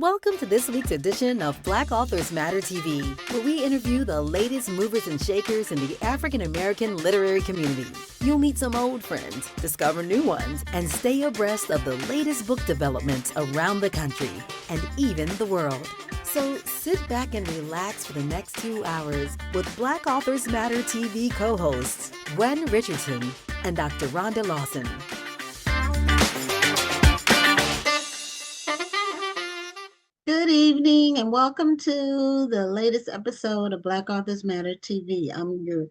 Welcome to this week's edition of Black Authors Matter TV, where we interview the latest movers and shakers in the African American literary community. You'll meet some old friends, discover new ones, and stay abreast of the latest book developments around the country and even the world. So sit back and relax for the next 2 hours with Black Authors Matter TV co-hosts Gwen Richardson and Dr. Rhonda Lawson. Good evening and welcome to the latest episode of Black Authors Matter TV. I'm your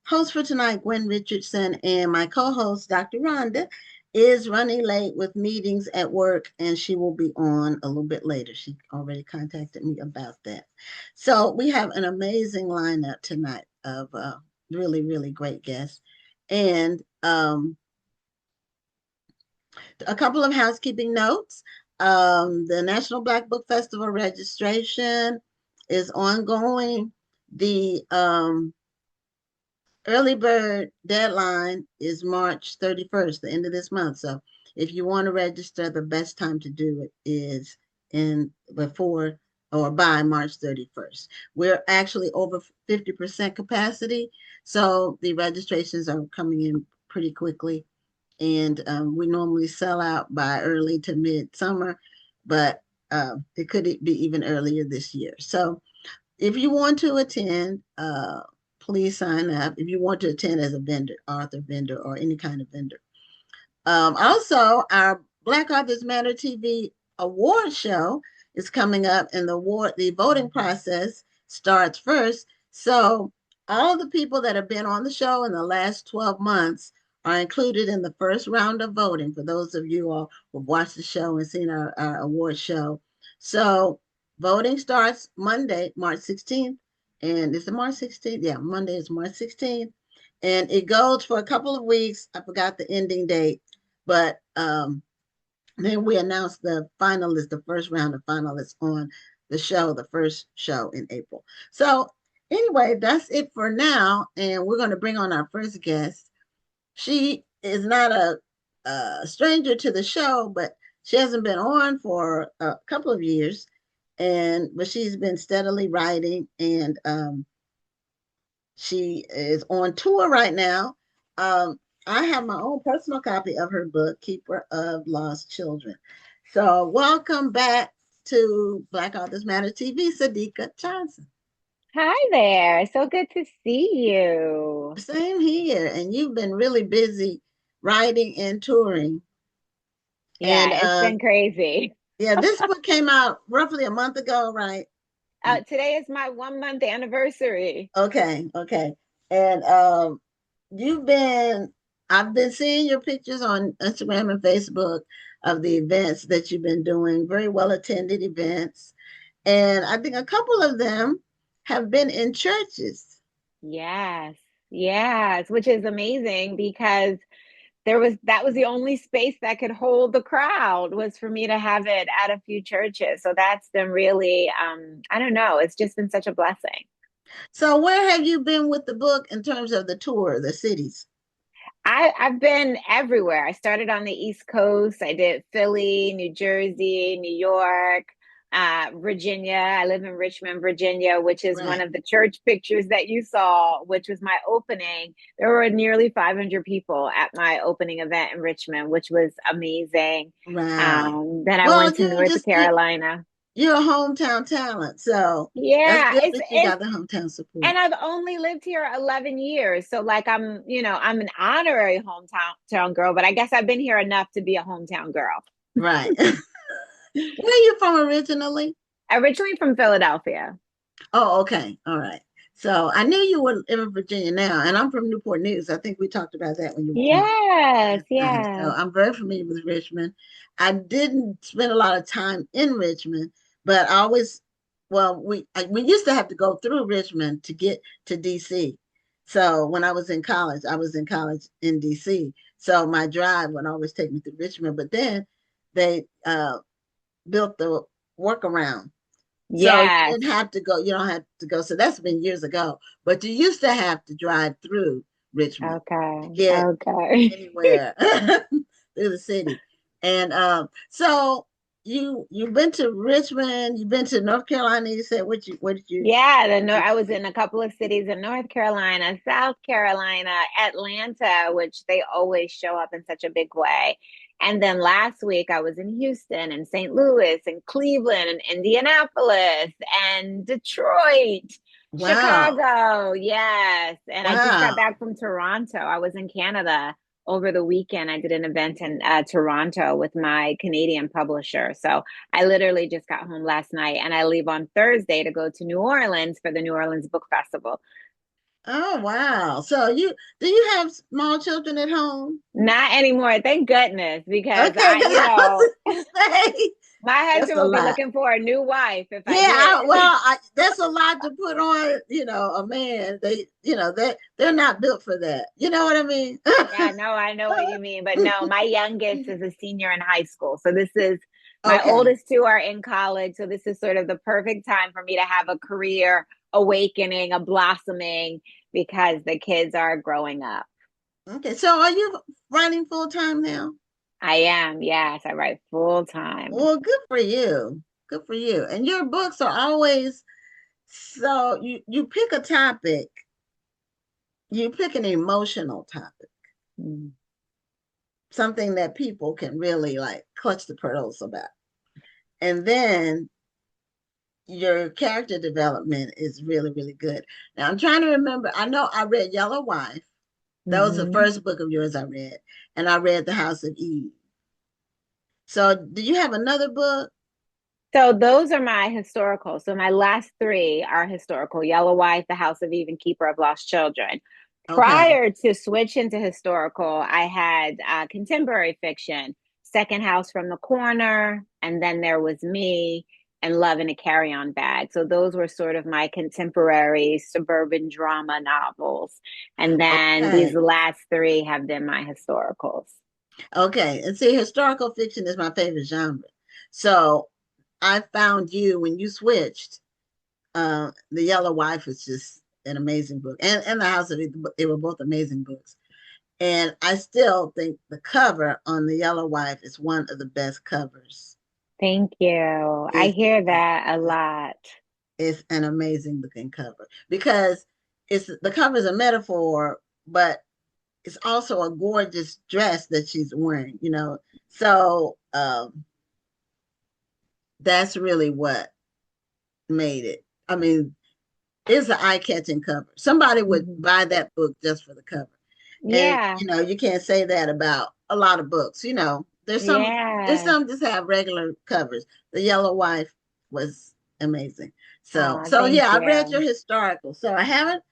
host for tonight, Gwen Richardson, and my co-host, Dr. Rhonda, is running late with meetings at work, and she will be on a little bit later. She already contacted me about that. So we have an amazing lineup tonight of really, really great guests. And a couple of housekeeping notes. The National Black Book Festival registration is ongoing. The early bird deadline is March 31st, the end of this month. So if you want to register, the best time to do it is before or by March 31st. We're actually over 50% capacity, so the registrations are coming in pretty quickly. And we normally sell out by early to mid-summer, but it could be even earlier this year. So if you want to attend, please sign up. If you want to attend as a vendor, author vendor, or any kind of vendor. Also, our Black Authors Matter TV award show is coming up, and the voting process starts first. So all the people that have been on the show in the last 12 months are included in the first round of voting, for those of you all who've watched the show and seen our award show. So voting starts Monday, March 16th. And is it March 16th? Yeah, Monday is March 16th. And it goes for a couple of weeks. I forgot the ending date. But then we announced the finalists, the first round of finalists on the show, the first show in April. So anyway, that's it for now. And we're going to bring on our first guest. She is not a stranger to the show, but she hasn't been on for a couple of years, but she's been steadily writing, and she is on tour right now. I have my own personal copy of her book, Keeper of Lost Children. So welcome back to Black Authors Matter TV, Sadeqa Johnson. Hi there. So good to see you. Same here. And you've been really busy writing and touring. Yeah, it's been crazy. Yeah, this book came out roughly a month ago, right? Today is my 1-month anniversary. Okay. And I've been seeing your pictures on Instagram and Facebook of the events that you've been doing, very well attended events. And I think a couple of them have been in churches. Yes, which is amazing because that was the only space that could hold the crowd, was for me to have it at a few churches. So that's been really, I don't know, it's just been such a blessing. So where have you been with the book in terms of the tour, the cities? I've been everywhere. I started on the East Coast. I did Philly, New Jersey, New York, Virginia. I live in Richmond, Virginia, which is one of the church pictures that you saw, which was my opening. There were nearly 500 people at my opening event in Richmond, which was amazing. Right. Then I went to North Carolina. You're a hometown talent, so yeah, that's good that you got the hometown support. And I've only lived here 11 years, so like I'm an honorary hometown girl, but I guess I've been here enough to be a hometown girl. Right. Where are you from originally? Originally from Philadelphia. Oh, okay. All right. So I knew you were in Virginia now, and I'm from Newport News. I think we talked about that when you were Yes. So I'm very familiar with Richmond. I didn't spend a lot of time in Richmond, but we used to have to go through Richmond to get to DC. So when I was in college in DC. So my drive would always take me through Richmond, but then they built the workaround. So you didn't have to go, you don't have to go. So that's been years ago. But you used to have to drive through Richmond to get anywhere through the city. And so you've been to Richmond, you've been to North Carolina. You said what did you? Yeah, I was in a couple of cities in North Carolina, South Carolina, Atlanta, which they always show up in such a big way. And then last week I was in Houston and St. Louis and Cleveland and Indianapolis and Detroit, Wow, Chicago. Yes. And I just got wow. back from Toronto. I was in Canada over the weekend. I did an event in Toronto with my Canadian publisher. So I literally just got home last night and I leave on Thursday to go to New Orleans for the New Orleans Book Festival. Oh, wow. So do you have small children at home? Not anymore, thank goodness, because Okay, because I was gonna say my that's husband a will be lot. looking for a new wife if I Yeah, did. that's a lot to put on, a man. They're not built for that. You know what I mean? Yeah, no, I know what you mean. But no, my youngest is a senior in high school. So this is my Okay. oldest two are in college. So this is sort of the perfect time for me to have a career awakening, a blossoming, because the kids are growing up. Okay. So are you writing full time now? I am, yes, I write full time. Well, good for you. Good for you. And your books are always so you pick a topic, you pick an emotional topic, Mm. something that people can really like clutch the pearls about. And then your character development is really, really good. Now I'm trying to remember. I know I read Yellow Wife. That was the Mhm. first book of yours I read. And I read The House of Eve. So do you have another book? So those are my historical. So my last three are historical: Yellow Wife, The House of Eve, and Keeper of Lost Children. Okay. Prior to switching to historical, I had contemporary fiction, Second House from the Corner, and then there was me and Love in a Carry-On Bag. So those were sort of my contemporary suburban drama novels. And then these Okay. last three have been my historicals. Okay. And see, historical fiction is my favorite genre. So I found you when you switched. The Yellow Wife was just an amazing book, and The House of Eve. They were both amazing books. And I still think the cover on The Yellow Wife is one of the best covers. Thank you. I It's, hear that a lot. it's an amazing looking cover because the cover is a metaphor, but it's also a gorgeous dress that she's wearing. So that's really what made it. I mean, it's an eye-catching cover. Somebody would Mhm. buy that book just for the cover. And Yeah, you can't say that about a lot of books. There's yeah. some just have regular covers. The Yellow Wife was amazing. So Oh, so thank yeah, I read your you. historical. So I haven't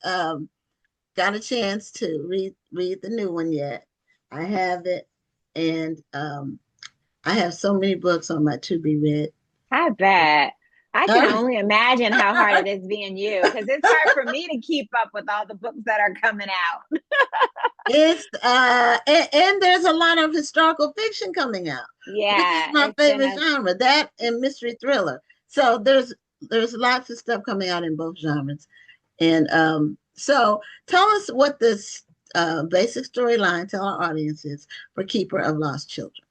got a chance to read the new one yet. I have it, and I have so many books on my to be read. I bet. I can Uh, only imagine how hard it is being you, because it's hard for me to keep up with all the books that are coming out. it's and there's a lot of historical fiction coming out, which is Yeah, my it's been favorite a genre. That and mystery thriller. So there's lots of stuff coming out in both genres. And so tell us what this basic storyline, tell our audiences for Keeper of Lost Children.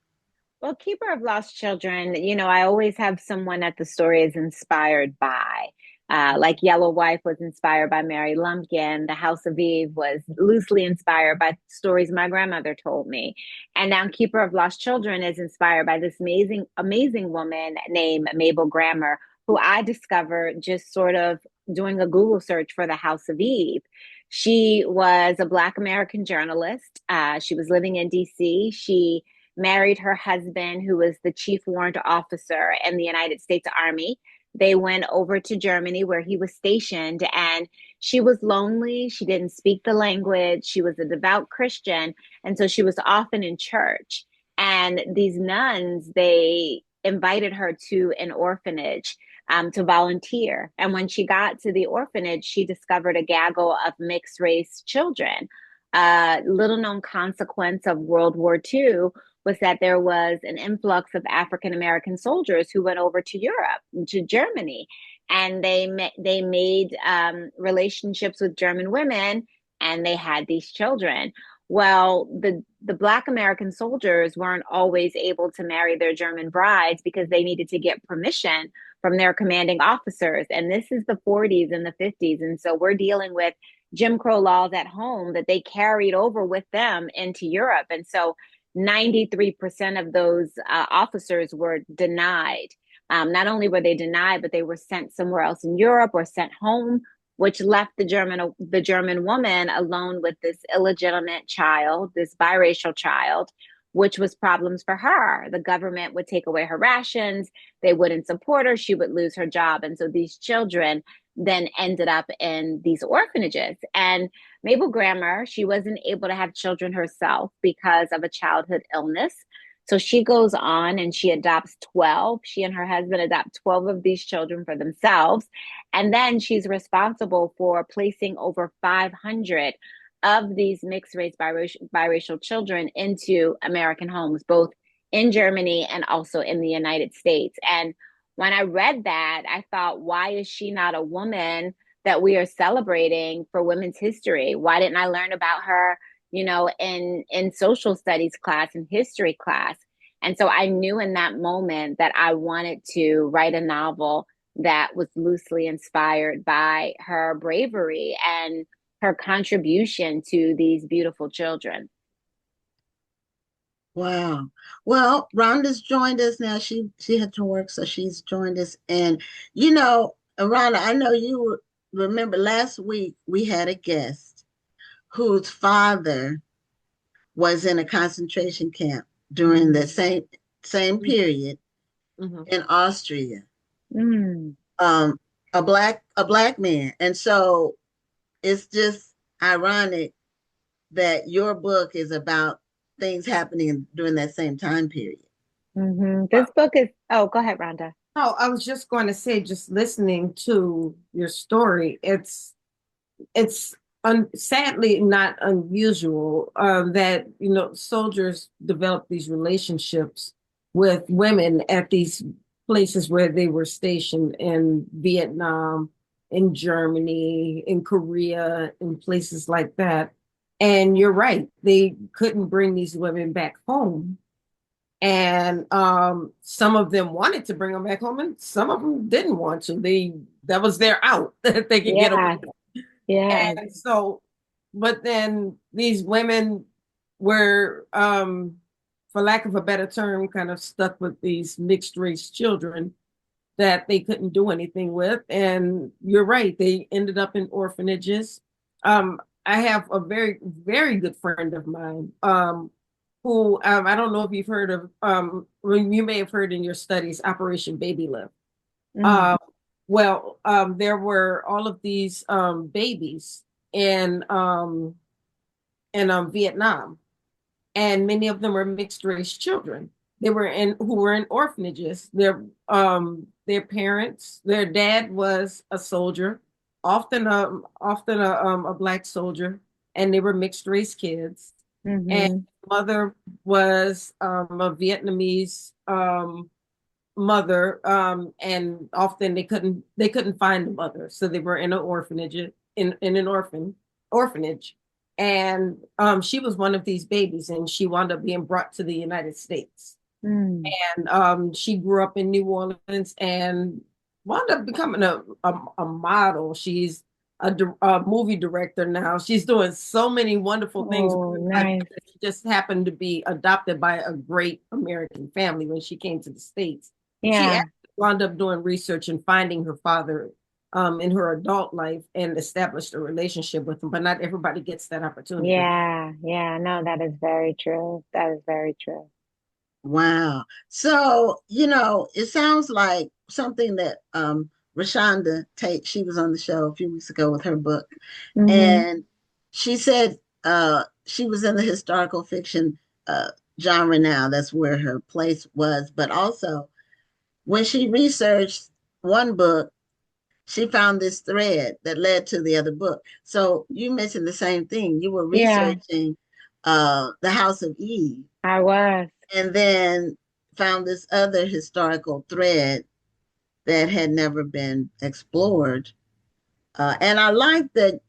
well, Keeper of Lost Children, I always have someone that the story is inspired by. Like Yellow Wife was inspired by Mary Lumpkin. The House of Eve was loosely inspired by stories my grandmother told me. And now Keeper of Lost Children is inspired by this amazing, amazing woman named Mabel Grammer, who I discovered just sort of doing a Google search for the House of Eve. She was a Black American journalist. She was living in DC. She married her husband, who was the chief warrant officer in the United States Army. They went over to Germany where he was stationed, and she was lonely. She didn't speak the language. She was a devout Christian, and so she was often in church. And these nuns, they invited her to an orphanage to volunteer. And when she got to the orphanage, she discovered a gaggle of mixed race children. Little known consequence of World War II was that there was an influx of African American soldiers who went over to Europe, to Germany, and they made relationships with German women, and they had these children. Well, the Black American soldiers weren't always able to marry their German brides because they needed to get permission from their commanding officers. And this is the 40s and the 50s. And so we're dealing with Jim Crow laws at home that they carried over with them into Europe. And so 93% of those officers were denied. Not only were they denied, but they were sent somewhere else in Europe or sent home, which left the German woman alone with this illegitimate child, this biracial child, which was problems for her. The government would take away her rations, they wouldn't support her, she would lose her job. And so these children then ended up in these orphanages. And Mabel Grammer, she wasn't able to have children herself because of a childhood illness. So she goes on and she adopts 12. She and her husband adopt 12 of these children for themselves. And then she's responsible for placing over 500 of these mixed race biracial children into American homes, both in Germany and also in the United States. And when I read that, I thought, why is she not a woman that we are celebrating for Women's History? Why didn't I learn about her, in social studies class and history class? And so I knew in that moment that I wanted to write a novel that was loosely inspired by her bravery and her contribution to these beautiful children. Wow. Well, Rhonda's joined us now. She had to work, so she's joined us. And Rhonda, I know you remember last week we had a guest whose father was in a concentration camp during the same period in Austria. A black man. And so it's just ironic that your book is about things happening during that same time period. This book is, go ahead, Rhonda. Oh, I was just going to say, just listening to your story, it's sadly not unusual that soldiers develop these relationships with women at these places where they were stationed in Vietnam, in Germany, in Korea, in places like that. And you're right, they couldn't bring these women back home. And some of them wanted to bring them back home, and some of them didn't want to. That was their out that they could get away. Yeah. And so, but then these women were, for lack of a better term, kind of stuck with these mixed race children that they couldn't do anything with. And you're right, they ended up in orphanages. I have a very, very good friend of mine who I don't know if you've heard of, you may have heard in your studies, Operation Baby Lift. There were all of these babies in Vietnam, and many of them were mixed race children. They were who were in orphanages. Their parents, their dad was a soldier, often a black soldier, and they were mixed race kids. And mother was a Vietnamese mother, and often they couldn't find the mother, so they were in an orphanage, in an orphanage. And she was one of these babies, and she wound up being brought to the United States. And she grew up in New Orleans and wound up becoming a model. She's a movie director now. She's doing so many wonderful things. Nice. She just happened to be adopted by a great American family when she came to the States. Yeah. She wound up doing research and finding her father in her adult life and established a relationship with him, but not everybody gets that opportunity. Yeah. No, that is very true. That is very true. Wow. So, it sounds like something that Rashonda Tate, she was on the show a few weeks ago with her book. And she said she was in the historical fiction genre now. That's where her place was. But also, when she researched one book, she found this thread that led to the other book. So you mentioned the same thing. You were researching the House of Eve. I was. And then found this other historical thread that had never been explored. And I like that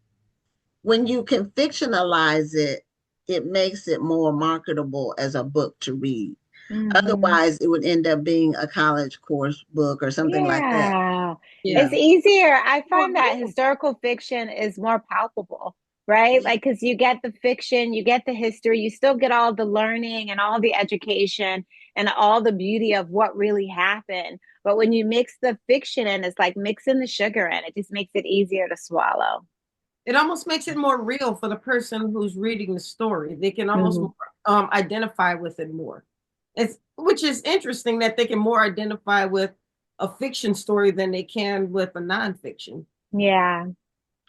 when you can fictionalize it, it makes it more marketable as a book to read. Mhm. Otherwise, it would end up being a college course book or something like that. Yeah. It's Yeah. easier. I Well, find that yeah. historical fiction is more palpable, right? Yeah. Like, because you get the fiction, you get the history, you still get all the learning and all the education and all the beauty of what really happened. But when you mix the fiction in, it's like mixing the sugar in. It just makes it easier to swallow. It almost makes it more real for the person who's reading the story. They can almost Mhm. identify with it more. It's which is interesting that they can more identify with a fiction story than they can with a nonfiction. Yeah,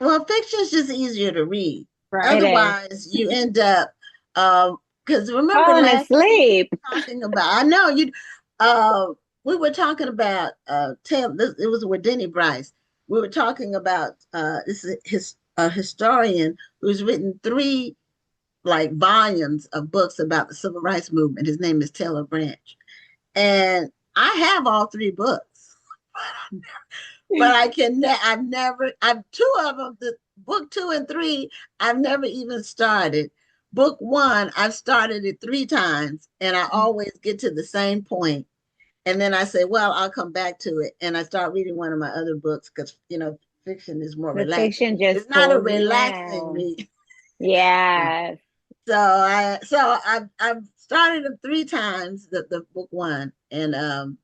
Well, fiction is just easier to read. Right. it is. Otherwise, you end up because remember Falling last week asleep. we were talking about. I know you. Uh, we were talking about it was with Denny Bryce. We were talking about this is a historian who's written three like volumes of books about the civil rights movement. His name is Taylor Branch, and I have all three books. But I've never, I've two of them, the book 2 and 3, I've never even started. Book 1, I've started it 3 times and I always get to the same point. And then I say, well, I'll come back to it. And I start reading one of my other books because, fiction is more The relaxing. fiction just It's not a pulls you relaxing in. read. Yes. I've started it 3 times, the book 1. And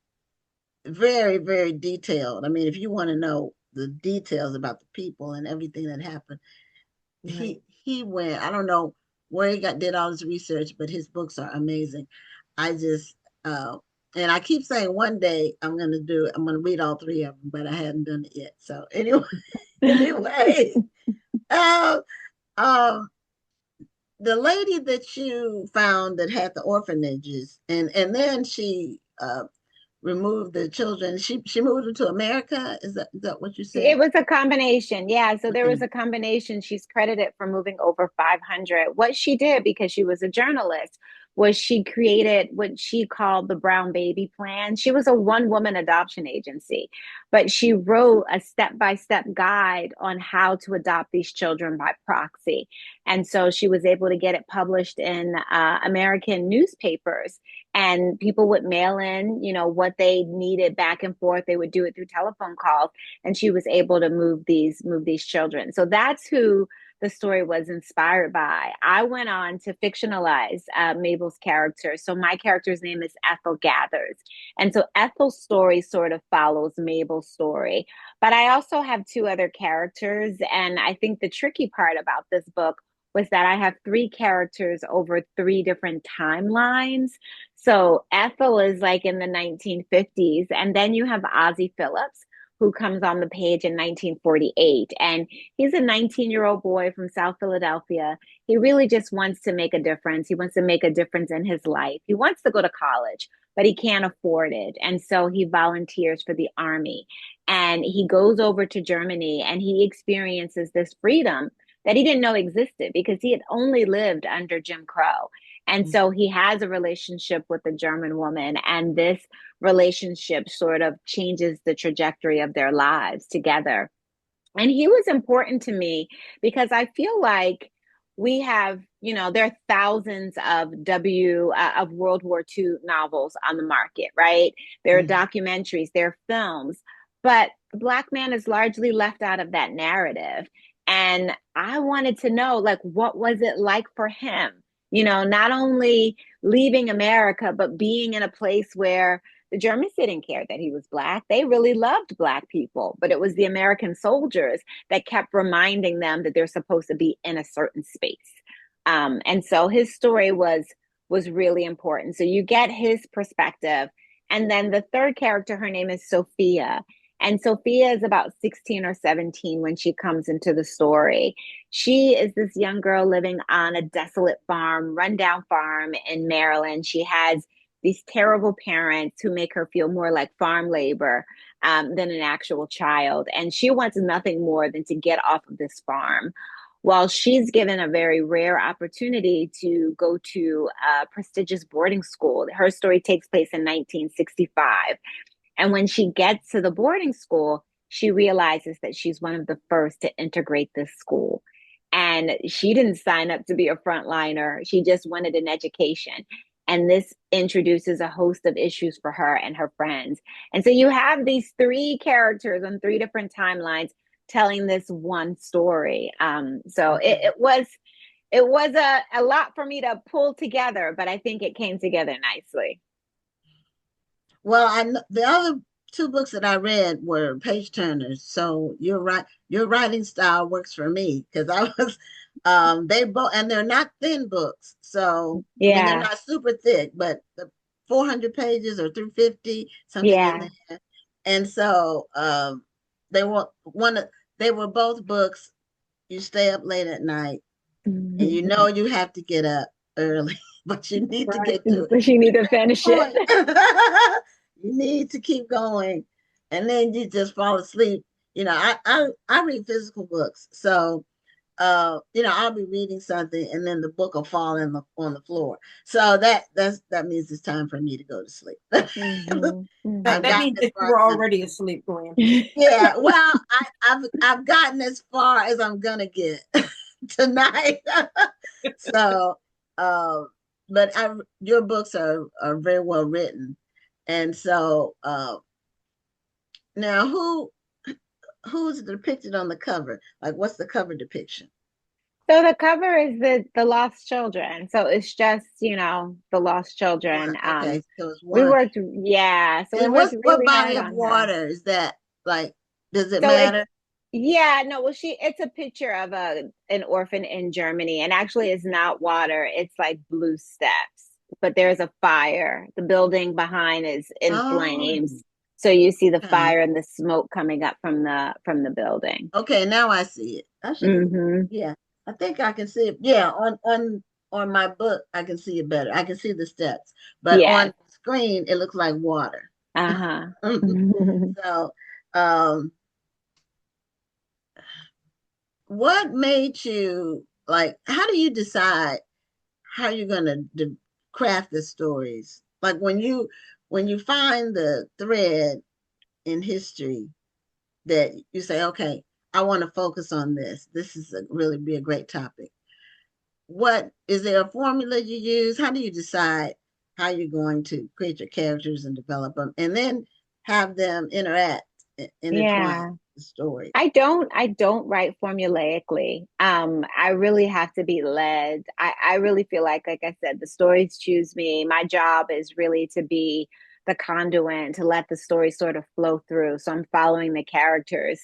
very, very detailed. I mean, if you want to know the details about the people and everything that happened, Right. he went. I don't know where he did all his research, but his books are amazing. I just and I keep saying one day I'm gonna do it. I'm gonna read all three of them, but I hadn't done it yet. So anyway, anyway, uh, um, the lady that you found that had the orphanages, and then she removed the children. She moved them to America. Is that what you said? It was a combination. Yeah. So there was Okay. a combination. She's credited for moving over 500. What she did, because she was a journalist, was she created what she called the Brown Baby Plan. She was a one woman adoption agency, but she wrote a step by step guide on how to adopt these children by proxy. And so she was able to get it published in American newspapers, and people would mail in, what they needed back and forth. They would do it through telephone calls, and she was able to move these children. So that's who the story was inspired by. I went on to fictionalize Mabel's character. So my character's name is Ethel Gathers. And so Ethel's story sort of follows Mabel's story. But I also have two other characters. And I think the tricky part about this book was that I have three characters over three different timelines. So Ethel is like in the 1950s, and then you have Ozzie Phillips, who comes on the page in 1948. And he's a 19-year-old boy from South Philadelphia. He really just wants to make a difference. He wants to make a difference in his life. He wants to go to college, but he can't afford it. And so he volunteers for the army. And he goes over to Germany and he experiences this freedom that he didn't know existed because he had only lived under Jim Crow. And so he has a relationship with a German woman, and this relationship sort of changes the trajectory of their lives together. And he was important to me because I feel like we have, there are thousands of World War II novels on the market, right? There are Mhm. documentaries, there are films, but the Black man is largely left out of that narrative. And I wanted to know, like, what was it like for him? Not only leaving America, but being in a place where the Germans didn't care that he was Black. They really loved Black people, but it was the American soldiers that kept reminding them that they're supposed to be in a certain space. And so his story was really important. So you get his perspective. And then the third character, her name is Sophia. And Sophia is about 16 or 17 when she comes into the story. She is this young girl living on a desolate farm, rundown farm in Maryland. She has these terrible parents who make her feel more like farm labor than an actual child. And she wants nothing more than to get off of this farm. Well, she's given a very rare opportunity to go to a prestigious boarding school. Her story takes place in 1965. And when she gets to the boarding school, she realizes that she's one of the first to integrate this school. And she didn't sign up to be a frontliner. She just wanted an education. And this introduces a host of issues for her and her friends. And so you have these three characters on three different timelines telling this one story. So it was a lot for me to pull together, but I think it came together nicely. Well, the other two books that I read were page turners. So you're right. Your writing style works for me because I was, they both, and they're not thin books. So, I mean, they're Yeah. not super thick, but the 400 pages or 350, something in Yeah. there. And so, they were they were both books. You stay up late at night and you know you have to get up early, but you need to Right. get to But you need to finish it. you need to keep going, and then you just fall asleep. I read physical books, so I'll be reading something, and then the book will fall on the floor. So that means it's time for me to go to sleep. Mhm, I've That gotten means as that you far were as already asleep, Glenn. yeah. Well, I've gotten as far as I'm gonna get tonight. So, uh, but your books are very well written, and so now who's depicted on the cover? Like, what's the cover depiction? So the cover is the lost children. So it's just, the lost One. children. Okay, so it's We one. worked, yeah. So we And worked what really body hard of on her. water is that? Like, does it So it's matter? Yeah, no, well, it's a picture of an orphan in Germany, and actually it's not water, it's like blue steps. But there's a fire. The building behind is in Oh, flames. So you see the okay. fire and the smoke coming up from the building. Okay, now I see it. I should. Mm-hmm. Yeah, I think I can see it. Yeah, on my book, I can see it better. I can see the steps, but on Yes. the screen, it looks like water. Uh-huh. So, um, what made you like? How do you decide how you're gonna craft the stories? Like when you find the thread in history that you say, okay, I want to focus on this. This is really be a great topic. What is there a formula you use? How do you decide how you're going to create your characters and develop them, and then have them interact, intertwine Yeah. the story? I don't write formulaically. I really have to be led. I really feel like I said, the stories choose me. My job is really to be the conduit, to let the story sort of flow through. So I'm following the characters.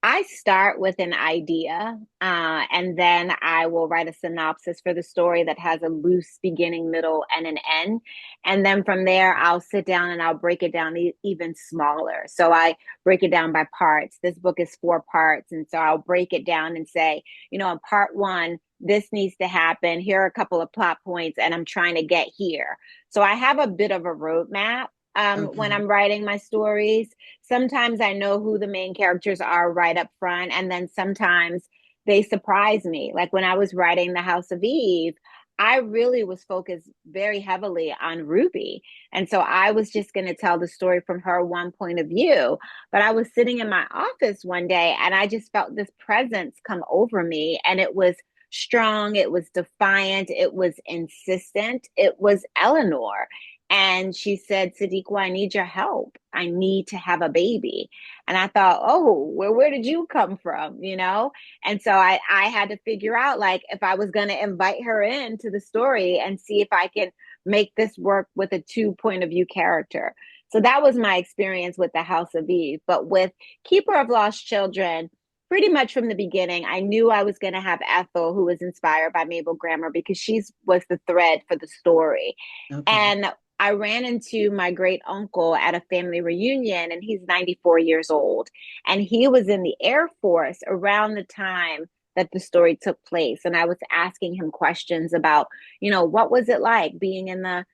I start with an idea, and then I will write a synopsis for the story that has a loose beginning, middle, and an end. And then from there, I'll sit down and I'll break it down even smaller. So I break it down by parts. This book is 4 parts. And so I'll break it down and say, in part one, this needs to happen. Here are a couple of plot points, and I'm trying to get here. So I have a bit of a roadmap when Okay. I'm writing my stories. Sometimes I know who the main characters are right up front, and then sometimes they surprise me. Like when I was writing The House of Eve, I really was focused very heavily on Ruby. And so I was just going to tell the story from her one point of view. But I was sitting in my office one day and I just felt this presence come over me. And it was strong, it was defiant, it was insistent. It was Eleanor. And she said, Sadeqa, I need your help. I need to have a baby. And I thought, oh, where did you come from? And so I had to figure out, like, if I was going to invite her into the story and see if I can make this work with a 2 point of view character. So that was my experience with The House of Eve. But with Keeper of Lost Children, pretty much from the beginning, I knew I was going to have Ethel, who was inspired by Mabel Grammer, because she was the thread for the story. Okay. And I ran into my great uncle at a family reunion, and he's 94 years old. And he was in the Air Force around the time that the story took place. And I was asking him questions about, what was it like being in the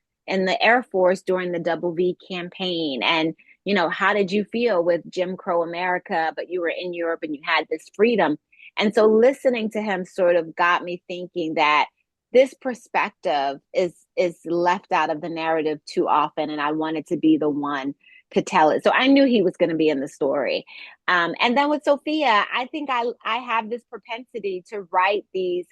Air Force during the Double V campaign? And, how did you feel with Jim Crow America, but you were in Europe and you had this freedom? And so listening to him sort of got me thinking that this perspective is left out of the narrative too often, and I wanted to be the one to tell it. So I knew he was going to be in the story. And then with Sophia, I think I have this propensity to write these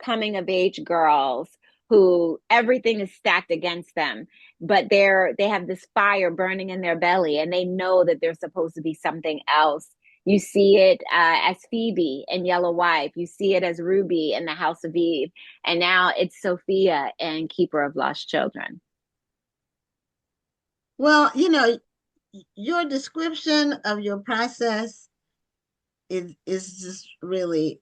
coming of age girls who everything is stacked against them, but they have this fire burning in their belly, and they know that they're supposed to be something else. You see it as Phoebe in Yellow Wife. You see it as Ruby in The House of Eve. And now it's Sophia in Keeper of Lost Children. Well, your description of your process is just really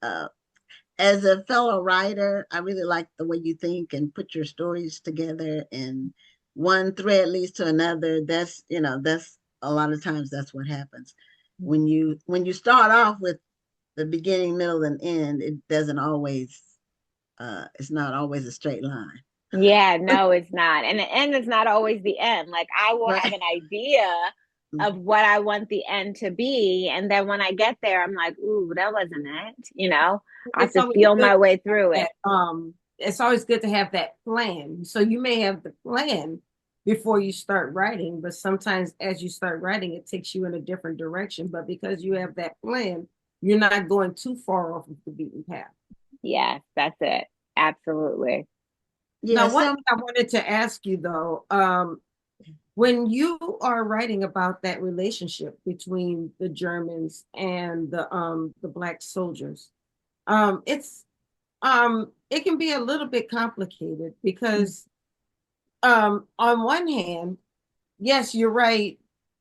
as a fellow writer, I really like the way you think and put your stories together, and one thread leads to another. That's a lot of times that's what happens when you start off with the beginning, middle, and end. It doesn't always it's not always a straight line. Yeah, no, it's not. And the end is not always the end. Like I will have Right. an idea of what I want the end to be. And then when I get there, I'm like, ooh, that wasn't it. I have to feel my way through it. It's always good to have that plan. So you may have the plan before you start writing, but sometimes as you start writing, it takes you in a different direction. But because you have that plan, you're not going too far off of the beaten path. Yes, that's it. Absolutely. Yeah, now, one thing I wanted to ask you though, when you are writing about that relationship between the Germans and the Black soldiers, it can be a little bit complicated because on one hand, yes, you're right.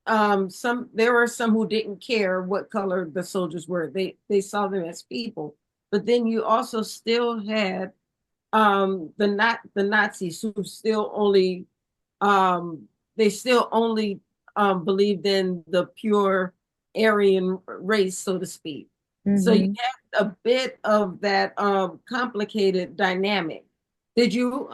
There were some who didn't care what color the soldiers were. They saw them as people. But then you also still had the Nazis who still only believed in the pure Aryan race, so to speak. So you have a bit of that complicated dynamic. Did you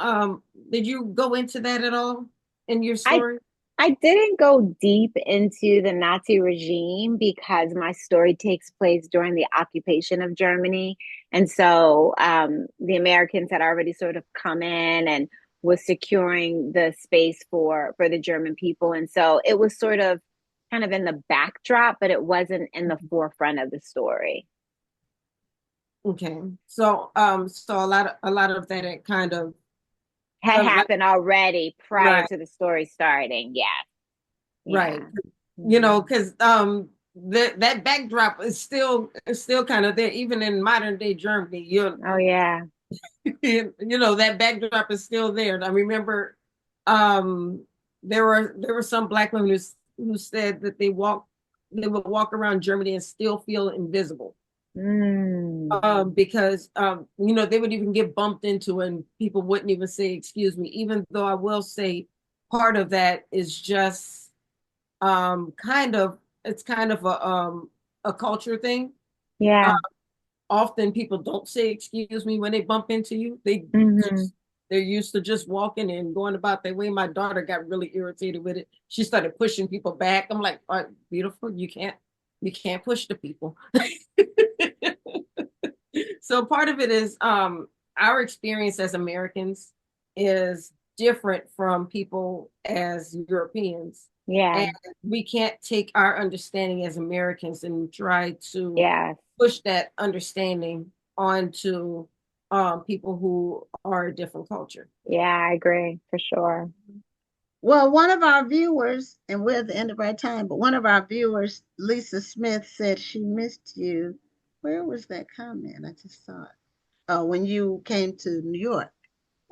go into that at all in your story? I didn't go deep into the Nazi regime because my story takes place during the occupation of Germany. And so the Americans had already sort of come in and was securing the space for the German people. And so it was sort of kind of in the backdrop, but it wasn't in the forefront of the story. Okay. So so a lot of that it kind of had happened already prior to the story starting. Yeah. Right. Because that backdrop is still kind of there, even in modern day Germany. Oh yeah. That backdrop is still there. I remember there were some Black women who said that they would walk around Germany and still feel invisible. Because they would even get bumped into and people wouldn't even say excuse me, even though I will say part of that is just kind of a culture thing. Yeah. Often people don't say excuse me when they bump into you. They're used to just walking and going about their way. My daughter got really irritated with it. She started pushing people back. I'm like, all right, beautiful, you can't push the people. So part of it is our experience as Americans is different from people as Europeans. Yeah. And we can't take our understanding as Americans and try to push that understanding onto people who are a different culture. Yeah, I agree for sure. Well, one of our viewers, and we're at the end of our time, but one of our viewers, Lisa Smith, said she missed you. Where was that comment? I just saw it. Oh, when you came to New York.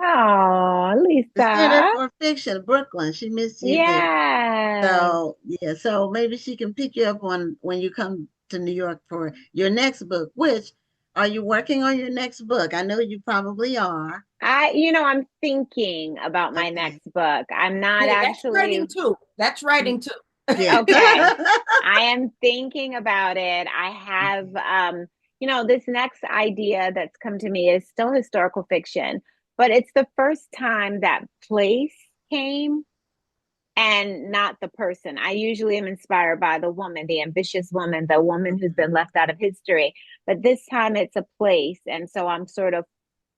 Oh, Lisa. The Center for Fiction, Brooklyn. She missed you there. So, yeah, so maybe she can pick you up on when you come to New York for your next book, which are you working on your next book? I know you probably are. I'm thinking about my next book. I'm not actually. That's writing too. Yeah. Okay. I am thinking about it. I have, this next idea that's come to me is still historical fiction, but it's the first time that place came and not the person. I usually am inspired by the woman, the ambitious woman, the woman who's been left out of history. But this time it's a place. And so I'm sort of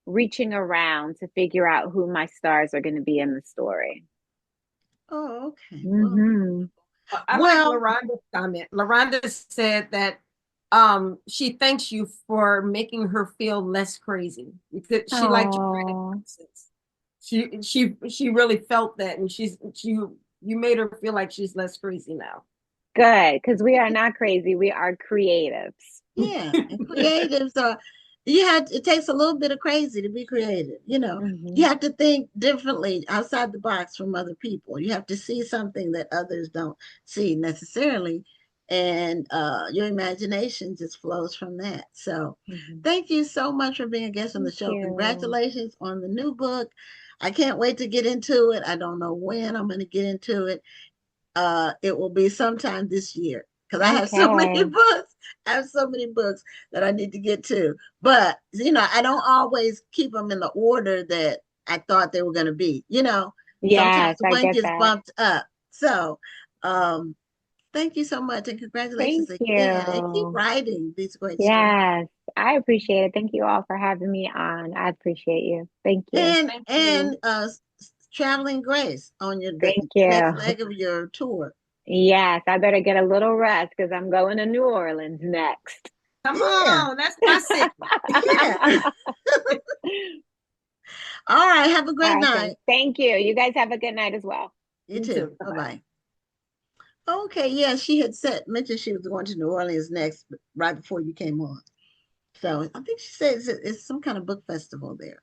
reaching around to figure out who my stars are going to be in the story. Oh, okay. Well, I like Well, LaRonda's comment. LaRonda said that she thanks you for making her feel less crazy because she liked your writing Oh, process. She really felt that, and you made her feel like she's less crazy now. good, because we are not crazy. We are creatives. yeah, and creatives are, it takes a little bit of crazy to be creative. You Hmm. have to think differently outside the box from other people. You have to see something that others don't see necessarily. And your imagination just flows from that. So Hmm. thank you so much for being a guest on the Thank show. you. Congratulations on the new book. I can't wait to get into it. I don't know when I'm going to get into it. It will be sometime this year because I have so many Okay. books. I have so many books that I need to get to. But I don't always keep them in the order that I thought they were going to be. Sometimes Yes, I one get gets that. bumped up. So, um, thank you so much and congratulations Thank again. And keep you. writing these great stories. Yes, I appreciate it. Thank you all for having me on. I appreciate you. Thank you. And Thank and you. traveling grace on the Thank next you. leg of your tour. Yes, I better get a little rest because I'm going to New Orleans next. Come Yeah, on, that's my city. yeah. All right. Have a great Awesome. night. Thank you. You guys have a good night as well. You You too. too. Bye Bye-bye. bye. Okay, yeah, she had mentioned she was going to New Orleans next, right before you came on. So I think she said it's some kind of book festival there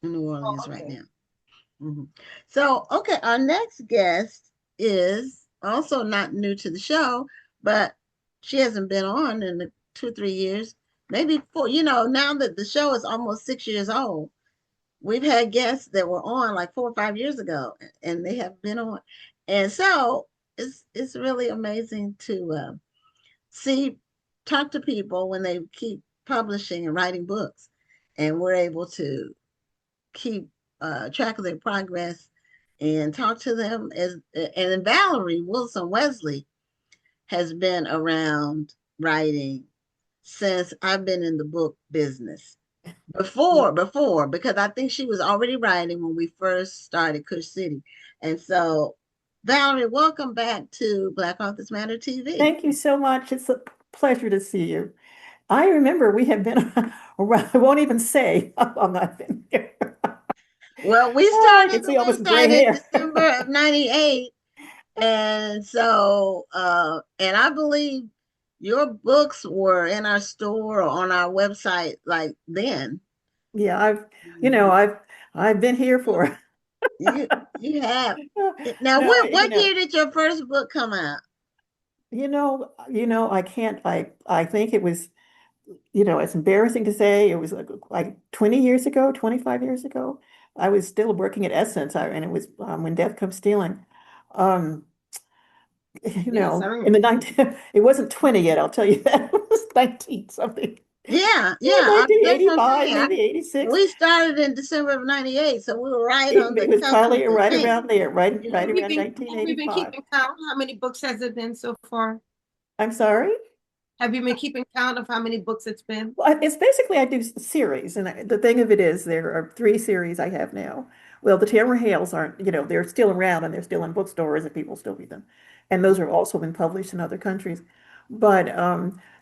in New Oh, Orleans right okay. now. Mhm. So, okay, our next guest is also not new to the show, but she hasn't been on in the 2 or 3 years, maybe four. Now that the show is almost 6 years old, we've had guests that were on like 4 or 5 years ago, and they have been on, and so it's really amazing to see talk to people when they keep publishing and writing books, and we're able to keep track of their progress and talk to them. And then Valerie Wilson Wesley has been around writing since I've been in the book business. Before, because I think she was already writing when we first started Kush City. And so, Valerie, welcome back to Black Authors Matter TV. Thank you so much. It's a pleasure to see you. I remember we have been around, I won't even say how long I've been here. Well, we I started can the see almost gray website in hair. December of '98. And so, and I believe your books were in our store or on our website like then. Yeah, you know, Mhm. I've I've been here for You have. Now, no, what year did your first book come out? I can't I think it was, it's embarrassing to say it was like 20 years ago, 25 years ago. I was still working at Essence, and it was when Death Comes Stealing. Um, Yes, I in the remember. 19, it wasn't 20 yet, I'll tell you that. It was 19 something. Yeah, Yeah, yeah. That's what I'm 1985, saying. maybe 86. We started in December of '98, so we were right on It the was cusp of probably the right thing. around there, right around Have you been 1985. keeping count? How many books has it been so far? I'm sorry? Have you been keeping count of how many books it's been? Well, it's basically I do series, and the thing of it is there are 3 series I have now. Well, the Tamara Hales aren't, they're still around and they're still in bookstores and people still read them. And those have also been published in other countries. But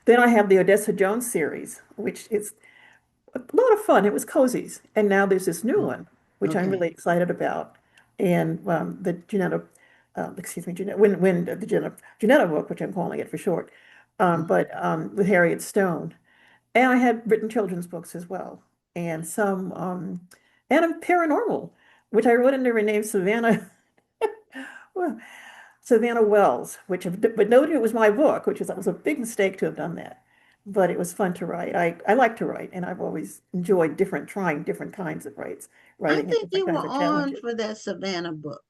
then I have the Odessa Jones series, which is a lot of fun. It was cozies. And now there's this new Oh, one, which I'm okay. really excited about. And the Janetta, excuse me, Janetta, when the Janetta book, which I'm calling it for short, but with Harriet Stone. And I had written children's books as well, and some, and a paranormal, which I wrote under a name Savannah, well, Savannah Wells, but nobody knew it was my book, that was a big mistake to have done that. But it was fun to write. I like to write, and I've always enjoyed trying different kinds of I writing and think different you were kinds of on challenges. for that Savannah book.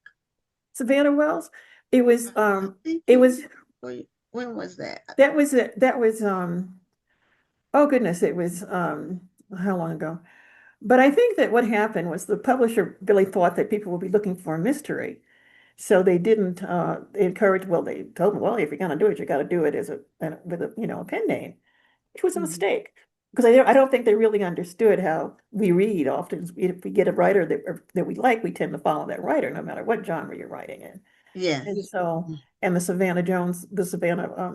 Savannah Wells, it was, I think it you was, were. When was that? that was it. That was, oh goodness, it was, how long ago? But I think that what happened was the publisher really thought that people would be looking for a mystery. So they didn't encourage, well, they told them, well, if you're going to do it, you got to do it with a pen name, which was a Mhm. mistake. Because I don't think they really understood how we read. Often, if we get a writer that we like, we tend to follow that writer, no matter what genre you're writing in. Yes. And so, and the Savannah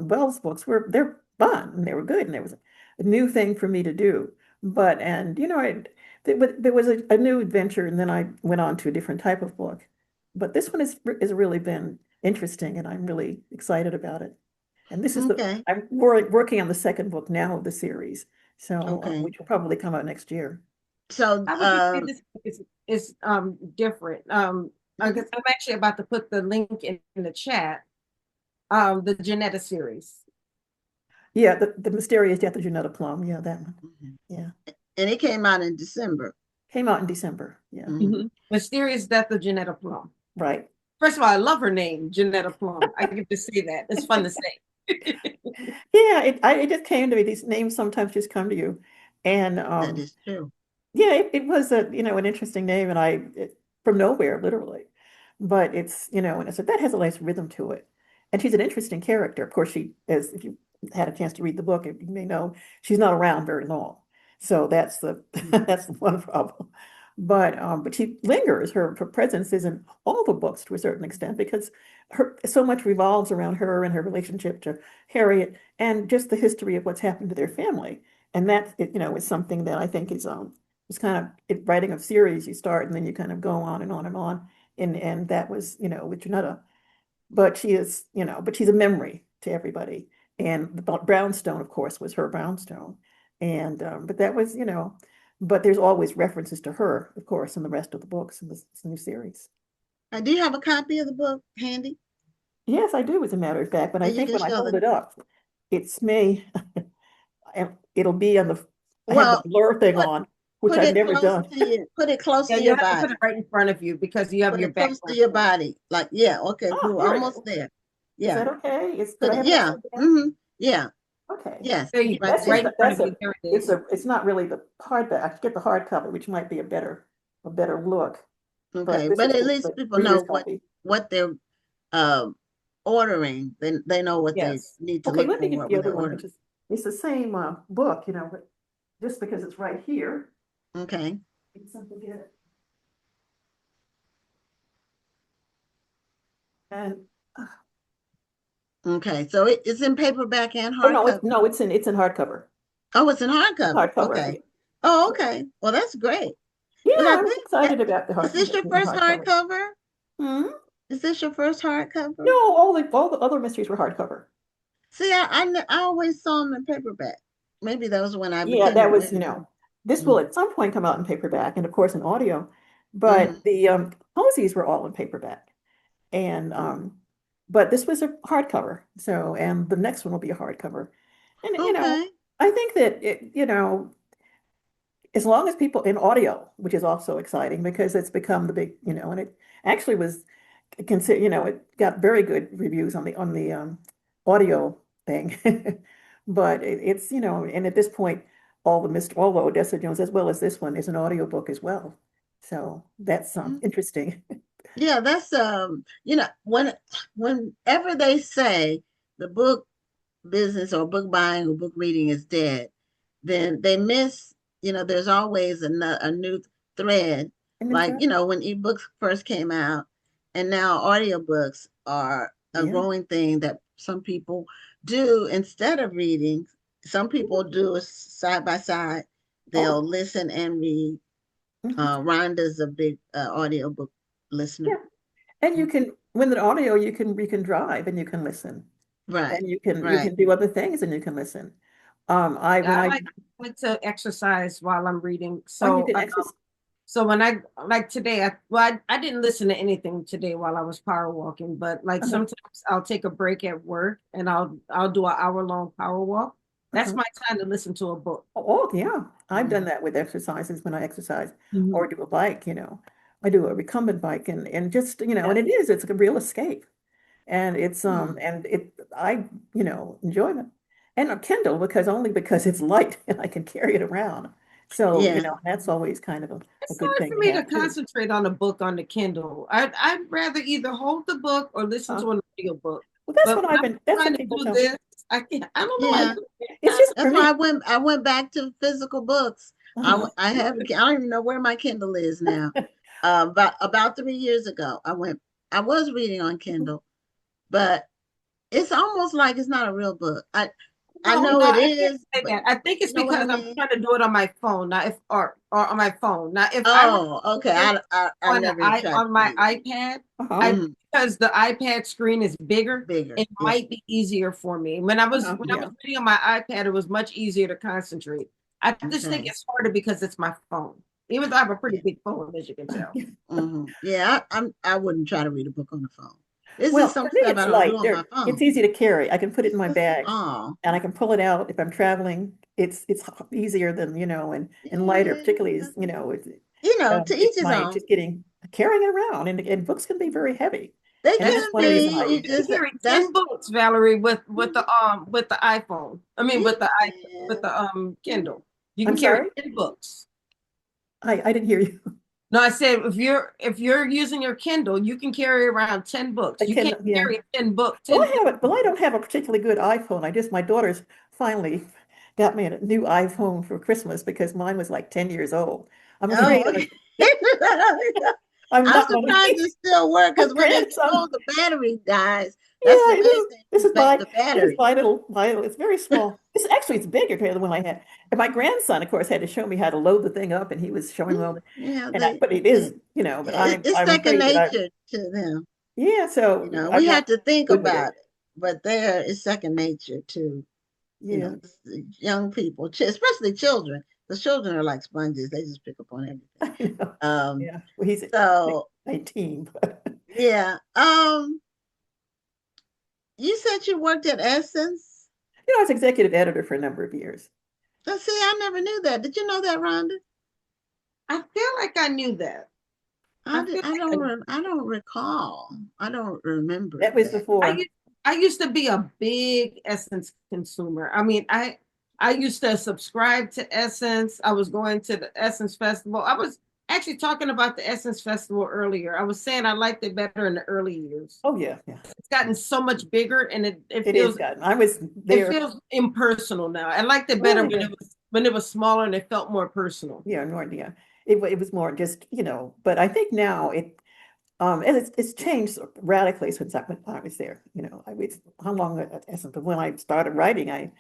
Wells books they're fun and they were good and there was a new thing for me to do. But, and you know, there was a new adventure and then I went on to a different type of book. But this one has really been interesting and I'm really excited about it. And this is Okay. I'm working on the second book now of the series. So, Okay. which will probably come out next year. So, How would you say this is different? I guess I'm actually about to put the link in the chat. The Janetta series. Yeah, the Mysterious Death of Janetta Plum. Yeah, that one. Yeah. And it came out in December. Came out in December. Yeah. Mysterious Death of Janetta Plum. Right. First of all, I love her name, Janetta Plum. I can just say that. It's fun to say. Yeah, it just came to me. These names sometimes just come to you. And That is true. yeah, it was an interesting name and from nowhere, literally. But it's, and I said that has a nice rhythm to it. And she's an interesting character. Of course, if you had a chance to read the book, you may know she's not around very long. So that's the that's the one problem. But she lingers. Her presence is in all the books to a certain extent because so much revolves around her and her relationship to Harriet and just the history of what's happened to their family. And that is something that I think is it's kind of writing a series. You start and then you kind of go on and on and on. And that was with Janetta, but but she's a memory to everybody. And the brownstone, of course, was her brownstone. And but that was but there's always references to her, of course, in the rest of the books in this new series. Do you have a copy of the book handy? Yes, I do, as a matter of fact. But I think when I hold it up, it's me. It'll be on I have the blur thing on, which I've never done. Put it close to you your have body. To put it right in front of you because you have your back. Close to your body. Like, yeah, okay, cool. Almost there. Yeah. Is that okay? Yeah. Yeah. Okay. Yes. There you right right in front of you. It's not really the hardback. I should get the hardcover, which might be a better look. Okay, but at least people know what they're ordering. They know what they need to look for. Let me get the other one, which is it's the same book, but just because it's right here. Okay. It's simple get it. And okay, so it's in paperback and hardcover. No, it's in hardcover. Oh, it's in hardcover. Okay. Oh, okay. Well, that's great. Yeah, I'm excited about the hardcover. Is this your first hardcover? Is this your first hardcover? No, all the other mysteries were hardcover. See, I always saw them in paperback. Maybe that was when I became. Yeah, that was this will at some point come out in paperback and of course in audio, but the posies were all in paperback, and but this was a hardcover. So and the next one will be a hardcover, and I think that as long as people in audio, which is also exciting because it's become the big, and it actually was considered, it got very good reviews on the audio thing, but it's, and at this point, all the Odessa Jones, as well as this one, is an audiobook as well. So that's interesting. Yeah, that's whenever they say the book business or book buying or book reading is dead, then they miss. There's always a new thread. Like, when ebooks first came out, and now audiobooks are a growing thing that some people do instead of reading. Some people do side by side. They'll listen and read. Rhonda's a big audiobook listener. Yeah. And you can, with an audio, you can drive and you can listen. Right. And you can do other things and you can listen. I like to exercise while I'm reading. So you can exercise. So when I today, I didn't listen to anything today while I was power walking, but sometimes I'll take a break at work and I'll do an hour-long power walk. That's my time to listen to a book. Oh yeah, I've done that with exercises when I exercise or do a bike. I do a recumbent bike and just and it's a real escape, and it's I enjoy it. And a Kindle because it's light and I can carry it around. So, that's always kind of a good thing. It's hard for me to concentrate on a book on the Kindle. I'd rather either hold the book or listen to an audio book. Well, that's what I've been trying to do this. I don't know. Yeah. It's just that's why I went back to physical books. I don't even know where my Kindle is now. About 3 years ago, I was reading on Kindle, but it's almost like it's not a real book. I No, know no, it I can't is, say but that. I think you it's know what I because I'm mean? trying to do it on my phone, now if or on my phone. Now if I were Oh, okay. to do it I on the never tried on to my read it. iPad, I Uh-huh. Mhm. because the iPad screen is bigger, Bigger. it Yeah. might be easier for me. Uh-huh. When I Yeah. was reading on my iPad, it was much easier to concentrate. I just think Okay. it's harder because it's my phone. Even though I have a pretty Yeah. big phone, as you can tell. Yeah. I wouldn't try to read a book on the phone. This is Well, some for me, stuff I it's don't do light. on my It's phone. easy to carry. I can put it in my It's bag small. and I can pull it out if I'm traveling. It's easier than, and lighter, Yeah. particularly as, To each it's his my own. just getting carrying it around and books can be very heavy. They And that's can That's one true. reason be. I So It you can just carry that's 10 books, Valerie, Mhm. with the iPhone. I mean You with can. the Kindle. You I'm can carry sorry. 10 books. I didn't hear you. No, I said if you're using your Kindle, you can carry around 10 I books. You can't can, yeah. carry 10 books, Well, 10 I don't have a particularly good iPhone. My daughter's finally got me a new iPhone for Christmas because mine was like 10 years old. I'm afraid Oh, okay. I'm I'm not going to surprised be it still works my because when it's grandson. slow, the battery dies. Yeah, That's the it main is. thing. The This is battery. my little, it's very small. It's bigger than the one I had. And my grandson, of course, had to show me how to load the thing up and he was showing me all Yeah, but it they is, but it's I'm second afraid that nature to them. yeah, so We I'm not have to think good with it. about it, but there is second nature to Yeah. young people, especially children. The children are like sponges; they just pick up on everything. I know. Um, Yeah. Well, he's so 19, but yeah. You said you worked at Essence. I was executive editor for a number of years. See, I never knew that. Did you know that, Rhonda? I feel like I knew that. I feel like I don't recall. I don't remember That was that. I before. used, I used to be a big Essence consumer. I mean, I used to subscribe to Essence. I was going to the Essence Festival. I was actually talking about the Essence Festival earlier. I was saying I liked it better in the early years. Oh yeah, yeah. It's gotten so much bigger and It is gotten. I was it there. feels impersonal now. I liked it better Oh yeah. when it was smaller and it felt more personal. Yeah, no idea. It was more just, but I think now and it's changed radically since when I was there. I was how long it isn't, but when I started writing,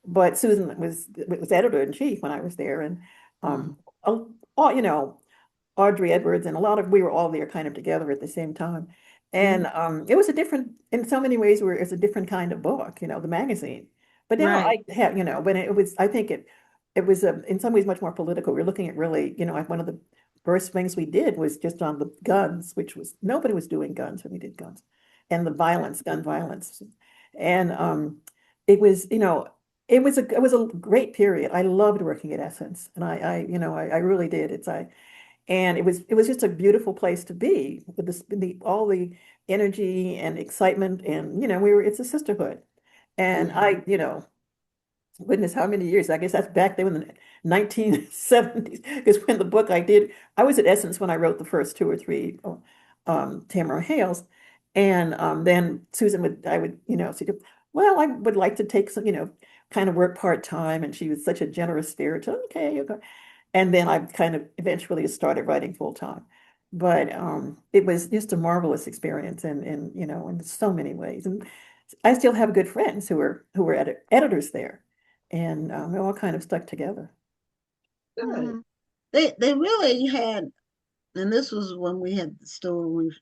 but Susan was editor in chief when I was there, and Mm-hmm. um, all Audrey Edwards and we were all there kind of together at the same time, and Mhm. it was a different in so many ways where it's a different kind of book, the magazine. But now Right. I have, when it was, I think it was in some ways much more political. We're looking at really, like one of the first things we did was just on the guns, which was nobody was doing guns when we did guns, and the violence, gun violence, and it was, it was a great period. I loved working at Essence, and I really did. And it was just a beautiful place to be with all the energy and excitement, and it's a sisterhood. And Mm-hmm. goodness, how many years? I guess that's back then in the 1970s. Because when the book I did, I was at Essence when I wrote the first two or three Tamara Hales. And then Susan I would, say, well, I would like to take some, kind of work part-time. And she was such a generous spirit. Okay, okay. And then I kind of eventually started writing full-time. But it was just a marvelous experience in so many ways. And I still have good friends who were editors there, and we all kind of stuck together. Good. Mm-hmm. They really had, and this was when we had the store when we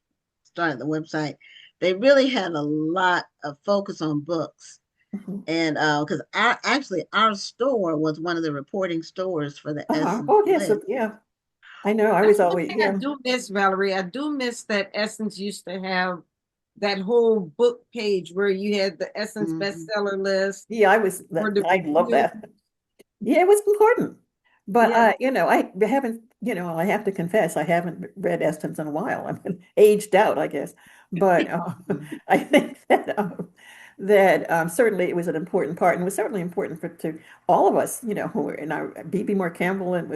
started the website. They really had a lot of focus on books, Mhm. and because our store was one of the reporting stores for the Uh-huh. Essence Oh yes, list. yeah. I know. I That's was one always thing I yeah. do miss, Valerie. I do miss that Essence used to have that whole book page where you had the Essence Mm-hmm. bestseller list Yeah, or the I love review. that. Yeah, it was important. But Yeah, I haven't, I have to confess, I haven't read Estons in a while. I'm aged out, I guess. But Mm-hmm. I think that certainly it was an important part, and it was certainly important to all of us, who were in our B.B. Moore Campbell, and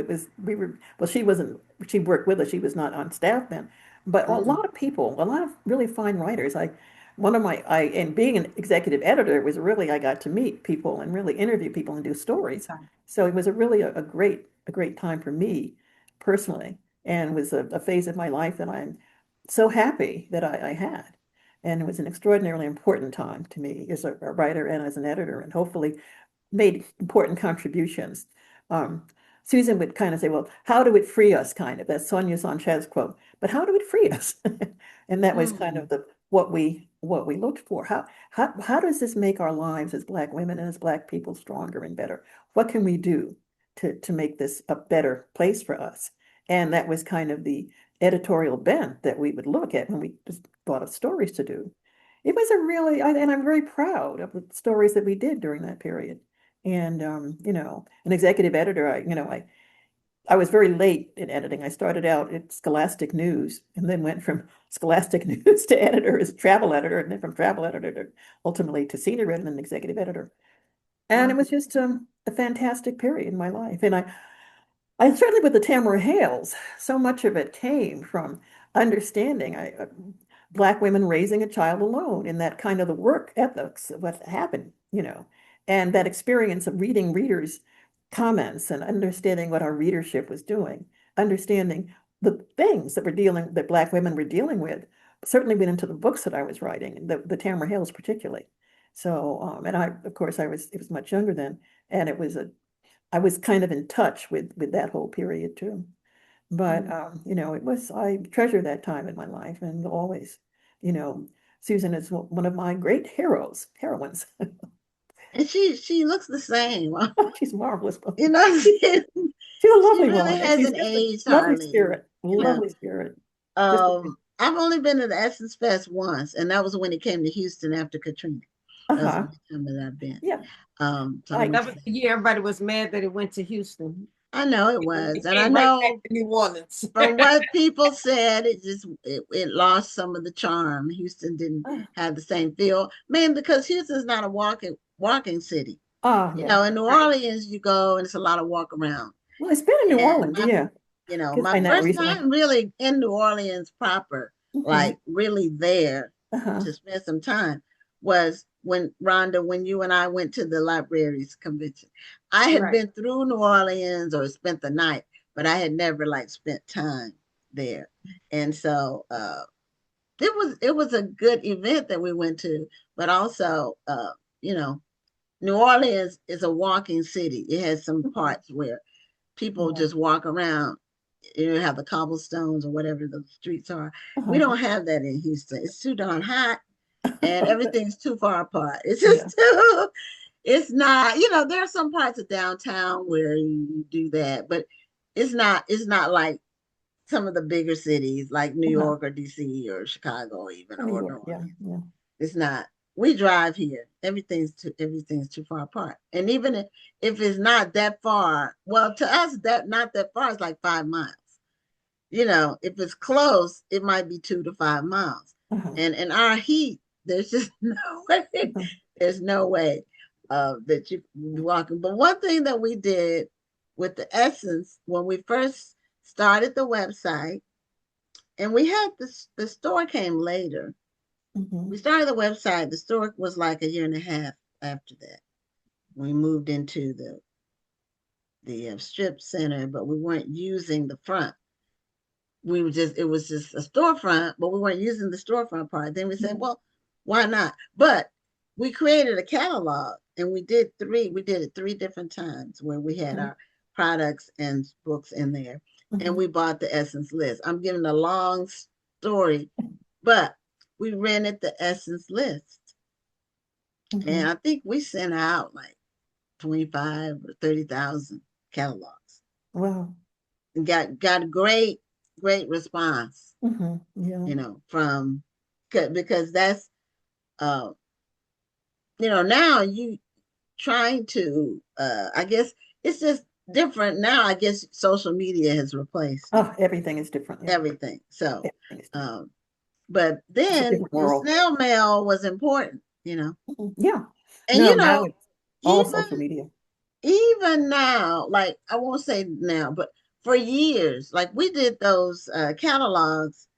we were, well, she worked with us, she was not on staff then, but a Mm-hmm. lot of people, a lot of really fine writers. And being an executive editor was really, I got to meet people and really interview people and do stories. So it was really a great time for me personally, and was a phase of my life that I'm so happy that I had. And it was an extraordinarily important time to me as a writer and as an editor, and hopefully made important contributions. Um, Susan would kind of say, well, how do it free us, kind of? That's Sonia Sanchez quote. But how do it free us? And that was kind of the what we looked for. How does this make our lives as Black women and as Black people stronger and better? What can we do to make this a better place for us? And that was kind of the editorial bent that we would look at when we just thought of stories to do. It was a really, and I'm very proud of the stories that we did during that period. And an executive editor, I was very late in editing. I started out at Scholastic News and then went from Scholastic News to editor as travel editor, and then from travel editor to ultimately to senior editor and executive editor. And it was just a fantastic period in my life. And I certainly with the Tamara Hales, so much of it came from understanding Black women raising a child alone, and that kind of the work ethics of what happened, and that experience of reading readers' comments and understanding what our readership was doing, understanding the things that Black women were dealing with, certainly went into the books that I was writing, the Tamara Hales particularly. So, and of course, it was much younger then, and I was kind of in touch with that whole period too. But I treasure that time in my life, and always, Susan is one of my great heroines. And she looks the same. She's marvelous. You know, She's a lovely she really woman. hasn't She's aged lovely hardly. spirit. Lovely spirit. I've only been to the Essence Fest once, and that was when it came to Houston after Katrina. That's the only time that I've been. Yeah. That was the year everybody was mad that it went to Houston. I know it was, and I right know back to New Orleans. from what people said, it lost some of the charm. Houston didn't have the same feel, mainly because Houston's not a walking city. In New Orleans you go and it's a lot of walk around. Well, it's been in New Orleans, my first time really in New Orleans proper, like really there to spend some time, was when Rhonda, when you and I went to the libraries convention. I had been through New Orleans or spent the night, but I had never like spent time there. And so it was a good event that we went to, but also New Orleans is a walking city. It has some parts where people just walk around. You have the cobblestones or whatever the streets are. We don't have that in Houston. It's too darn hot and everything's too far apart. It's just too, it's not, there are some parts of downtown where you do that, but it's not like some of the bigger cities like New York or DC or Chicago even, or New Orleans. It's not. We drive here. Everything's too far apart. And even if it's not that far, well, to us, that not that far is like 5 miles. If it's close, it might be 2 to 5 miles. And in our heat, there's just no way. There's no way that you can be walking. But one thing that we did with the Essence when we first started the website, and we had the store came later. We started the website. The store was like a year and a half after that. We moved into the strip center, but we weren't using the front. It was just a storefront, but we weren't using the storefront part. Then we said, well, why not? But we created a catalog, and we did it 3 different times where we had our products and books in there, and we bought the Essence list. I'm giving a long story, but we rented the Essence list. And I think we sent out like 25 or 30,000 catalogs. Wow. And got a great response, from, because that's, now you trying to, I guess it's just different now. I guess social media has replaced. Everything is different. Yeah. Everything. So, but then the snail mail was important, Yeah. And now it's all social media. Even now, like I won't say now, but for years, like we did those catalogs,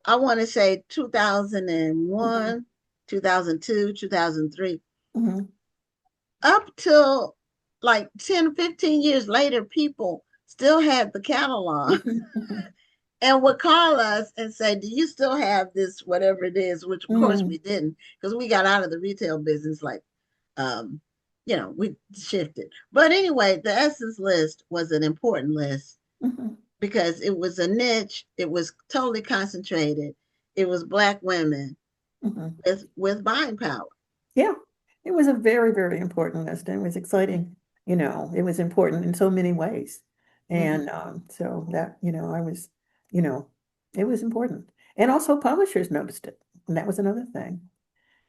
I want to say 2001, 2002, 2003, up till like 10, 15 years later, people still had the catalog. and would call us and say, "Do you still have this, whatever it is?" Which of course we didn't, because we got out of the retail business like, um, we shifted. But anyway, the Essence list was an important list because it was a niche. It was totally concentrated. It was Black women with buying power. Yeah, it was a very, very important list, and it was exciting. It was important in so many ways. And so that, I was, it was important. And also publishers noticed it. And that was another thing.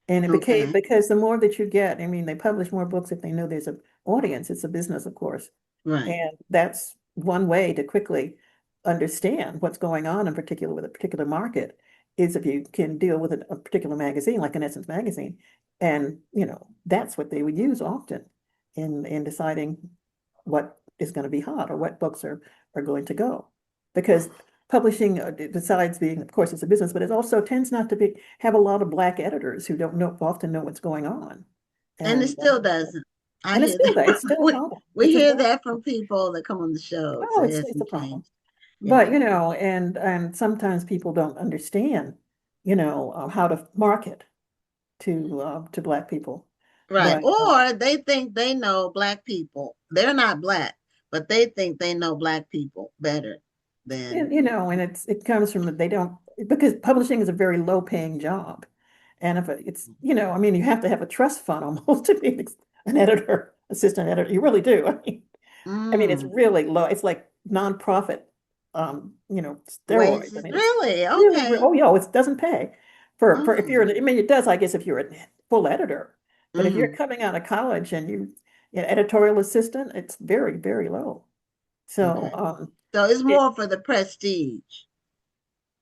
And it became, Okay. because the more that you get, I mean, they publish more books if they know there's an audience. It's a business, of course. Right. And that's one way to quickly understand what's going on in particular with a particular market is if you can deal with a particular magazine, like an Essence magazine. And, that's what they would use often in deciding what is going to be hot or what books are going to go. Because publishing, besides being, of course, it's a business, but it also tends not to have a lot of Black editors who don't often know what's going on. And it still doesn't. And it's still there. It's still a problem. We hear that from people that come on the show. Oh, It it's hasn't a problem. changed. But, and sometimes people don't understand, how to market to Black people. Right. But, Or they think they know Black people. They're not Black, but they think they know Black people better than. and it comes from they don't, because publishing is a very low paying job. And if it's, I mean, you have to have a trust fund almost to be an editor, assistant editor. You really do. I mean, it's really low. It's like nonprofit, steroids. Wages. I mean, Really? really, Okay. oh yeah, it doesn't pay for if you're, I mean, it does, I guess, if you're a full editor, but if you're coming out of college and editorial assistant, it's very, very low. So, Okay. So it's more for the prestige.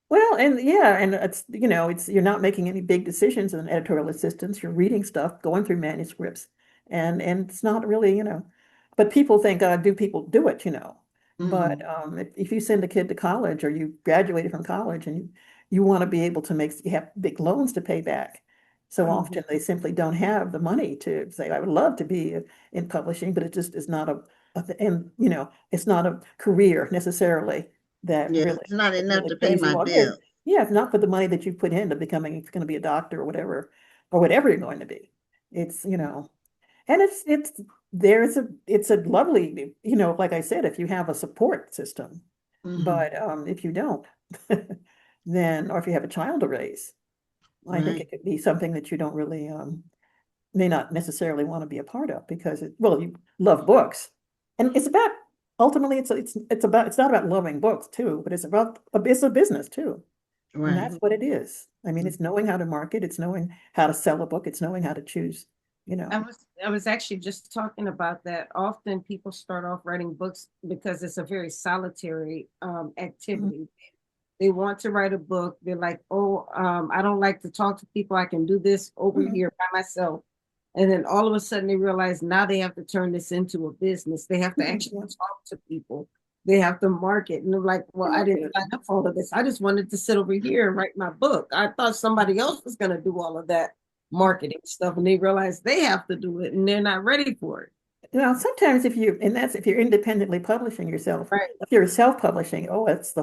well, and yeah, and it's, you're not making any big decisions as an editorial assistant. You're reading stuff, going through manuscripts, and it's not really, but people think, do people do it, But if you send a kid to college or you graduated from college and you want to be able to you have big loans to pay back. So often they simply don't have the money to say, I would love to be in publishing, but it just is not it's not a career necessarily that Yes, really it's not enough to pay pays you my well. bill. Yeah, it's not for the money that you put into becoming, if you're going to be a doctor or whatever you're going to be. It's, and it's a lovely, like I said, if you have a support system, but if you don't, then, or if you have a child to raise, I think it could be something that you don't really, may not necessarily want to be a part of because you love books, and ultimately it's not about loving books too, but it's a business too. And that's what it is. I mean, it's knowing how to market, it's knowing how to sell a book, it's knowing how to choose, I was actually just talking about that. Often people start off writing books because it's a very solitary activity. They want to write a book. They're like, oh, I don't like to talk to people. I can do this over here by myself. And then all of a sudden they realize now they have to turn this into a business. They have to actually talk to people. They have to market. And they're like, well, I didn't sign up for all of this. I just wanted to sit over here and write my book. I thought somebody else was going to do all of that marketing stuff. And they realize they have to do it and they're not ready for it. Well, sometimes if you're independently publishing yourself, Right. if you're self-publishing, that's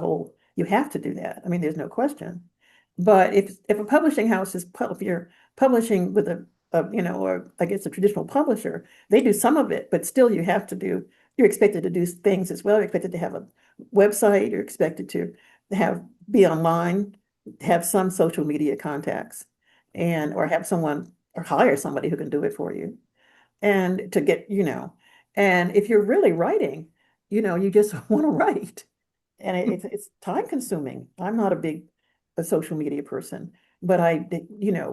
you have to do that. I mean, there's no question. But if a publishing house if you're publishing with or I guess a traditional publisher, they do some of it, but still you're expected to do things as well. You're expected to have a website, you're expected to be online, have some social media contacts, or have someone or hire somebody who can do it for you. And to get, and if you're really writing, you just want to write. And it's time consuming. I'm not a social media person, but I,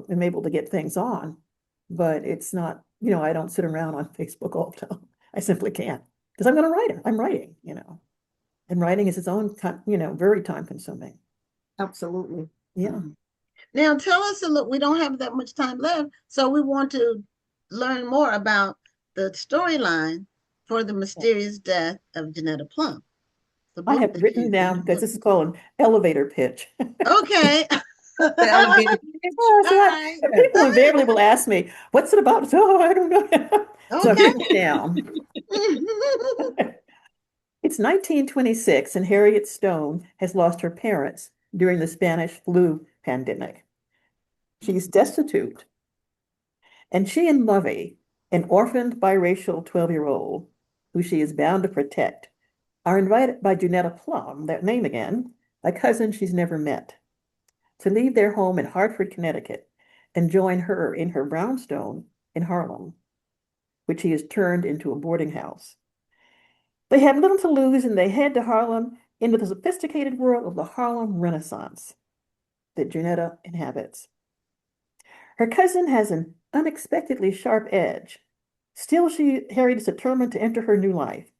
am able to get things on. But it's not, I don't sit around on Facebook all the time. I simply can't because I'm going to write it. I'm writing, and writing is its own, very time consuming. Absolutely. Yeah. Now tell us a little. We don't have that much time left, so we want to learn more about the storyline for the mysterious death of Janetta Plum. I have written down because this is called an elevator pitch. Okay. The elevator pitch. People invariably will ask me, "What's it about?" So I don't know. So I've written it down. It's 1926, and Harriet Stone has lost her parents during the Spanish flu pandemic. She's destitute, and she and Lovey, an orphaned biracial 12-year-old who she is bound to protect, are invited by Junetta Plum, that name again, a cousin she's never met, to leave their home in Hartford, Connecticut, and join her in her brownstone in Harlem, which he has turned into a boarding house. They have little to lose, and they head to Harlem into the sophisticated world of the Harlem Renaissance that Junetta inhabits. Her cousin has an unexpectedly sharp edge. Still, Harriet is determined to enter her new life.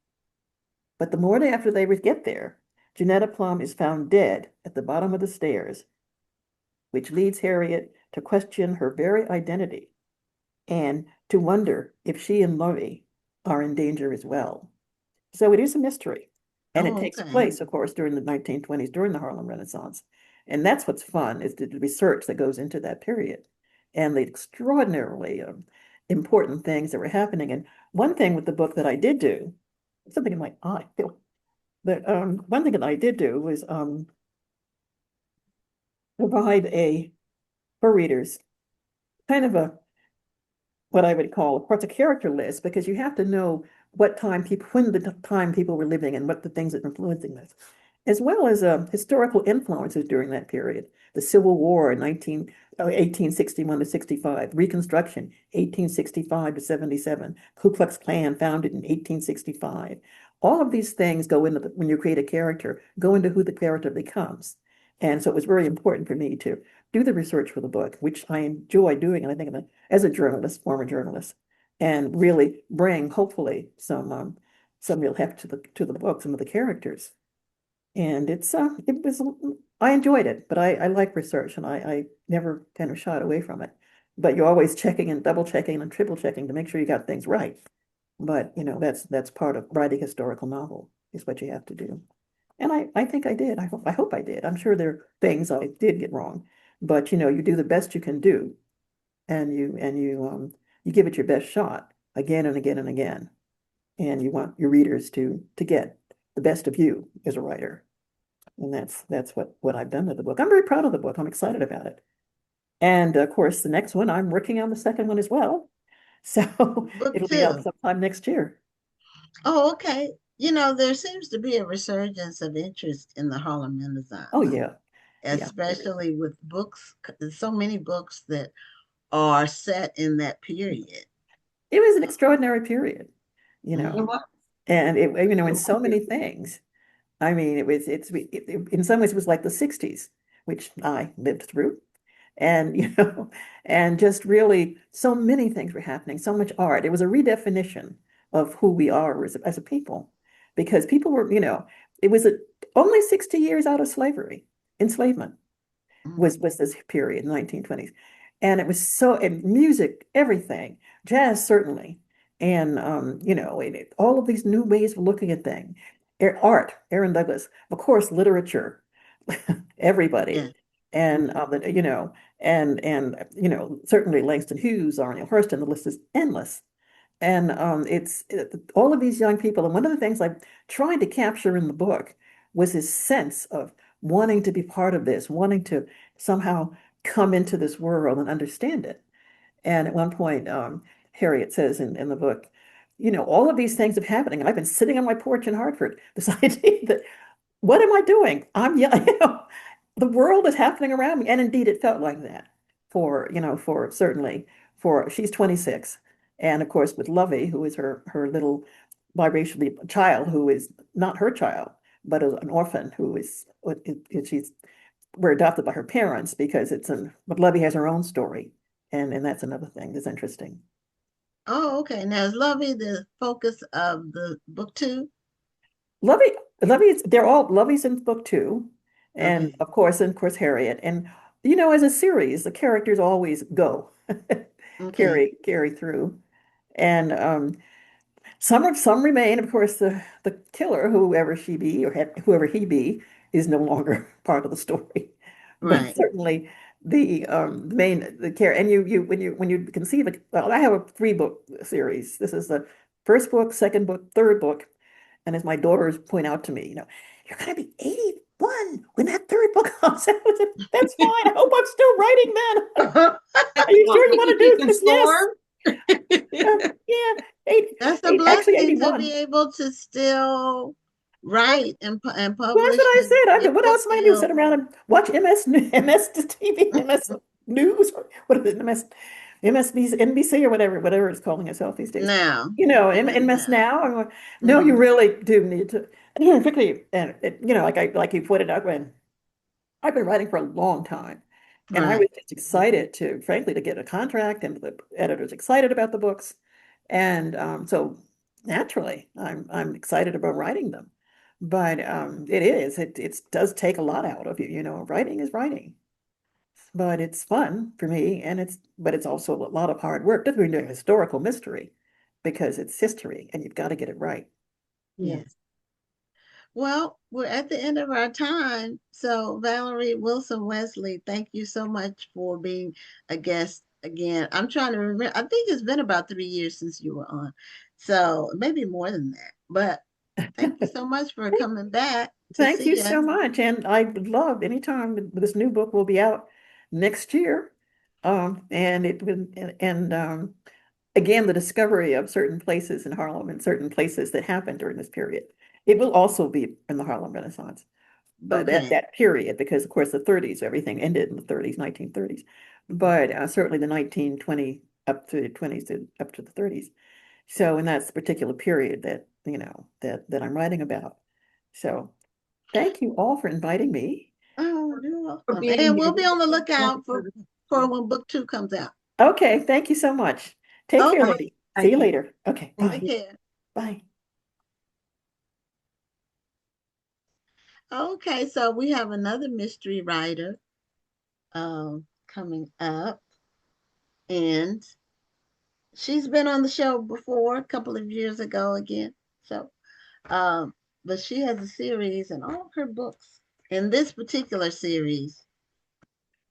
But the morning after they would get there, Junetta Plum is found dead at the bottom of the stairs, which leads Harriet to question her very identity and to wonder if she and Lovey are in danger as well. So it is a mystery. And it takes place, of course, during the 1920s, during the Harlem Renaissance. And that's what's fun, is the research that goes into that period and the extraordinarily important things that were happening. And one thing with the book that I did do, something in my eye, one thing that I did do was provide for readers, kind of what I would call, of course, a character list, because you have to know when the time people were living and what the things that were influencing this, as well as historical influences during that period. The Civil War in 1861 to 65, Reconstruction, 1865 to 77, Ku Klux Klan founded in 1865. All of these things go into when you create a character, go into who the character becomes. And so it was very important for me to do the research for the book, which I enjoy doing, and I think as a journalist, former journalist, and really bring hopefully some real heft to the book, some of the characters. And I enjoyed it, but I like research, and I never kind of shied away from it. But you're always checking and double checking and triple checking to make sure you got things right. But that's part of writing a historical novel, is what you have to do. And I think I did. I hope I did. I'm sure there are things I did get wrong, but you do the best you can do, and you give it your best shot again and again and again, and you want your readers to get the best of you as a writer, and that's what I've done with the book. I'm very proud of the book. I'm excited about it, and of course the next one I'm working on the second one as well, so Book it'll be out two. sometime next year. Oh, okay. There seems to be a resurgence of interest in the Harlem Renaissance, Oh yeah, yeah. especially with books. There's so many books that are set in that period. It was an extraordinary period, you know, Mhm. and in so many things. I mean, in some ways it was like the 60s, which I lived through. And, and just really so many things were happening, so much art. It was a redefinition of who we are as a people, because people were, it was only 60 years out of slavery, enslavement was this period, 1920s. And it was and music, everything, jazz certainly. And all of these new ways of looking at things. Art, Aaron Douglas, of course, literature, Yeah. everybody. And certainly Langston Hughes, Arnold Hurston, the list is endless. And all of these young people. And one of the things I tried to capture in the book was his sense of wanting to be part of this, wanting to somehow come into this world and understand it. And at one point, Harriet says in the book, all of these things are happening. And I've been sitting on my porch in Hartford, this idea that, what am I doing? The world is happening around me. And indeed, it felt like that she's 26. And of course, with Lovey, who is her little biracial child, who is not her child, but an orphan we're adopted by her parents because but Lovey has her own story. And that's another thing that's interesting. Oh, okay. Now is Lovey the focus of the book too? Lovey's in book two. And Okay. of course, Harriet. And as a series, the characters always go Okay. carry through. And some remain. Of course, the killer, whoever she be or whoever he be, is no longer part of the story. But Right. certainly the care. And when you conceive it, well, I have a 3-book series. This is the first book, second book, third book, And as my daughters point out to me, you're going to be 81 when that third book comes out. That's fine. I hope I'm still writing then. Are you sure you want to do this? Yes. Yeah. That's a Actually, blessing to 81. be able to still write and Well, that's publish what I said. and What put else am I going to do? Sit around and watch MS TV, MS News, or what is it, MSNBC, NBC, or whatever it's calling itself these days. now. MS Now. No, you really do need to, particularly, and like you pointed out, when I've been writing for a long time, and I Right. was just excited frankly, to get a contract, and the editor's excited about the books, and so naturally, I'm excited about writing them. But it does take a lot out of you. Writing is writing, but it's fun for me, but it's also a lot of hard work. That's when you're doing historical mystery, because it's history, and you've got to get it right. Yes. Well, we're at the end of our time. So, Valerie Wilson Wesley, thank you so much for being a guest again. I'm trying to remember. I think it's been about 3 years since you were on. So, maybe more than that. But thank you so much for coming back to Thank you see so us. much. And I would love anytime this new book will be out next year. And it will, and again, the discovery of certain places in Harlem and certain places that happened during this period. It will also be in the Harlem Renaissance, but at Okay. that period, because of course the 30s, everything ended in the 30s, 1930s. But certainly the 1920 up to the 20s to up to the 30s. So, and that's the particular period that, that I'm writing about. So thank you all for inviting me. Oh, you're For welcome. being And here. we'll be on the lookout for when book 2 comes out. Okay, thank you so much. Take care, Okay. lady. See Thank you you. later. Okay, Thank bye. Take care. Bye. Okay, so we have another mystery writer coming up, and she's been on the show before a couple of years ago again. So, but she has a series, and all of her books in this particular series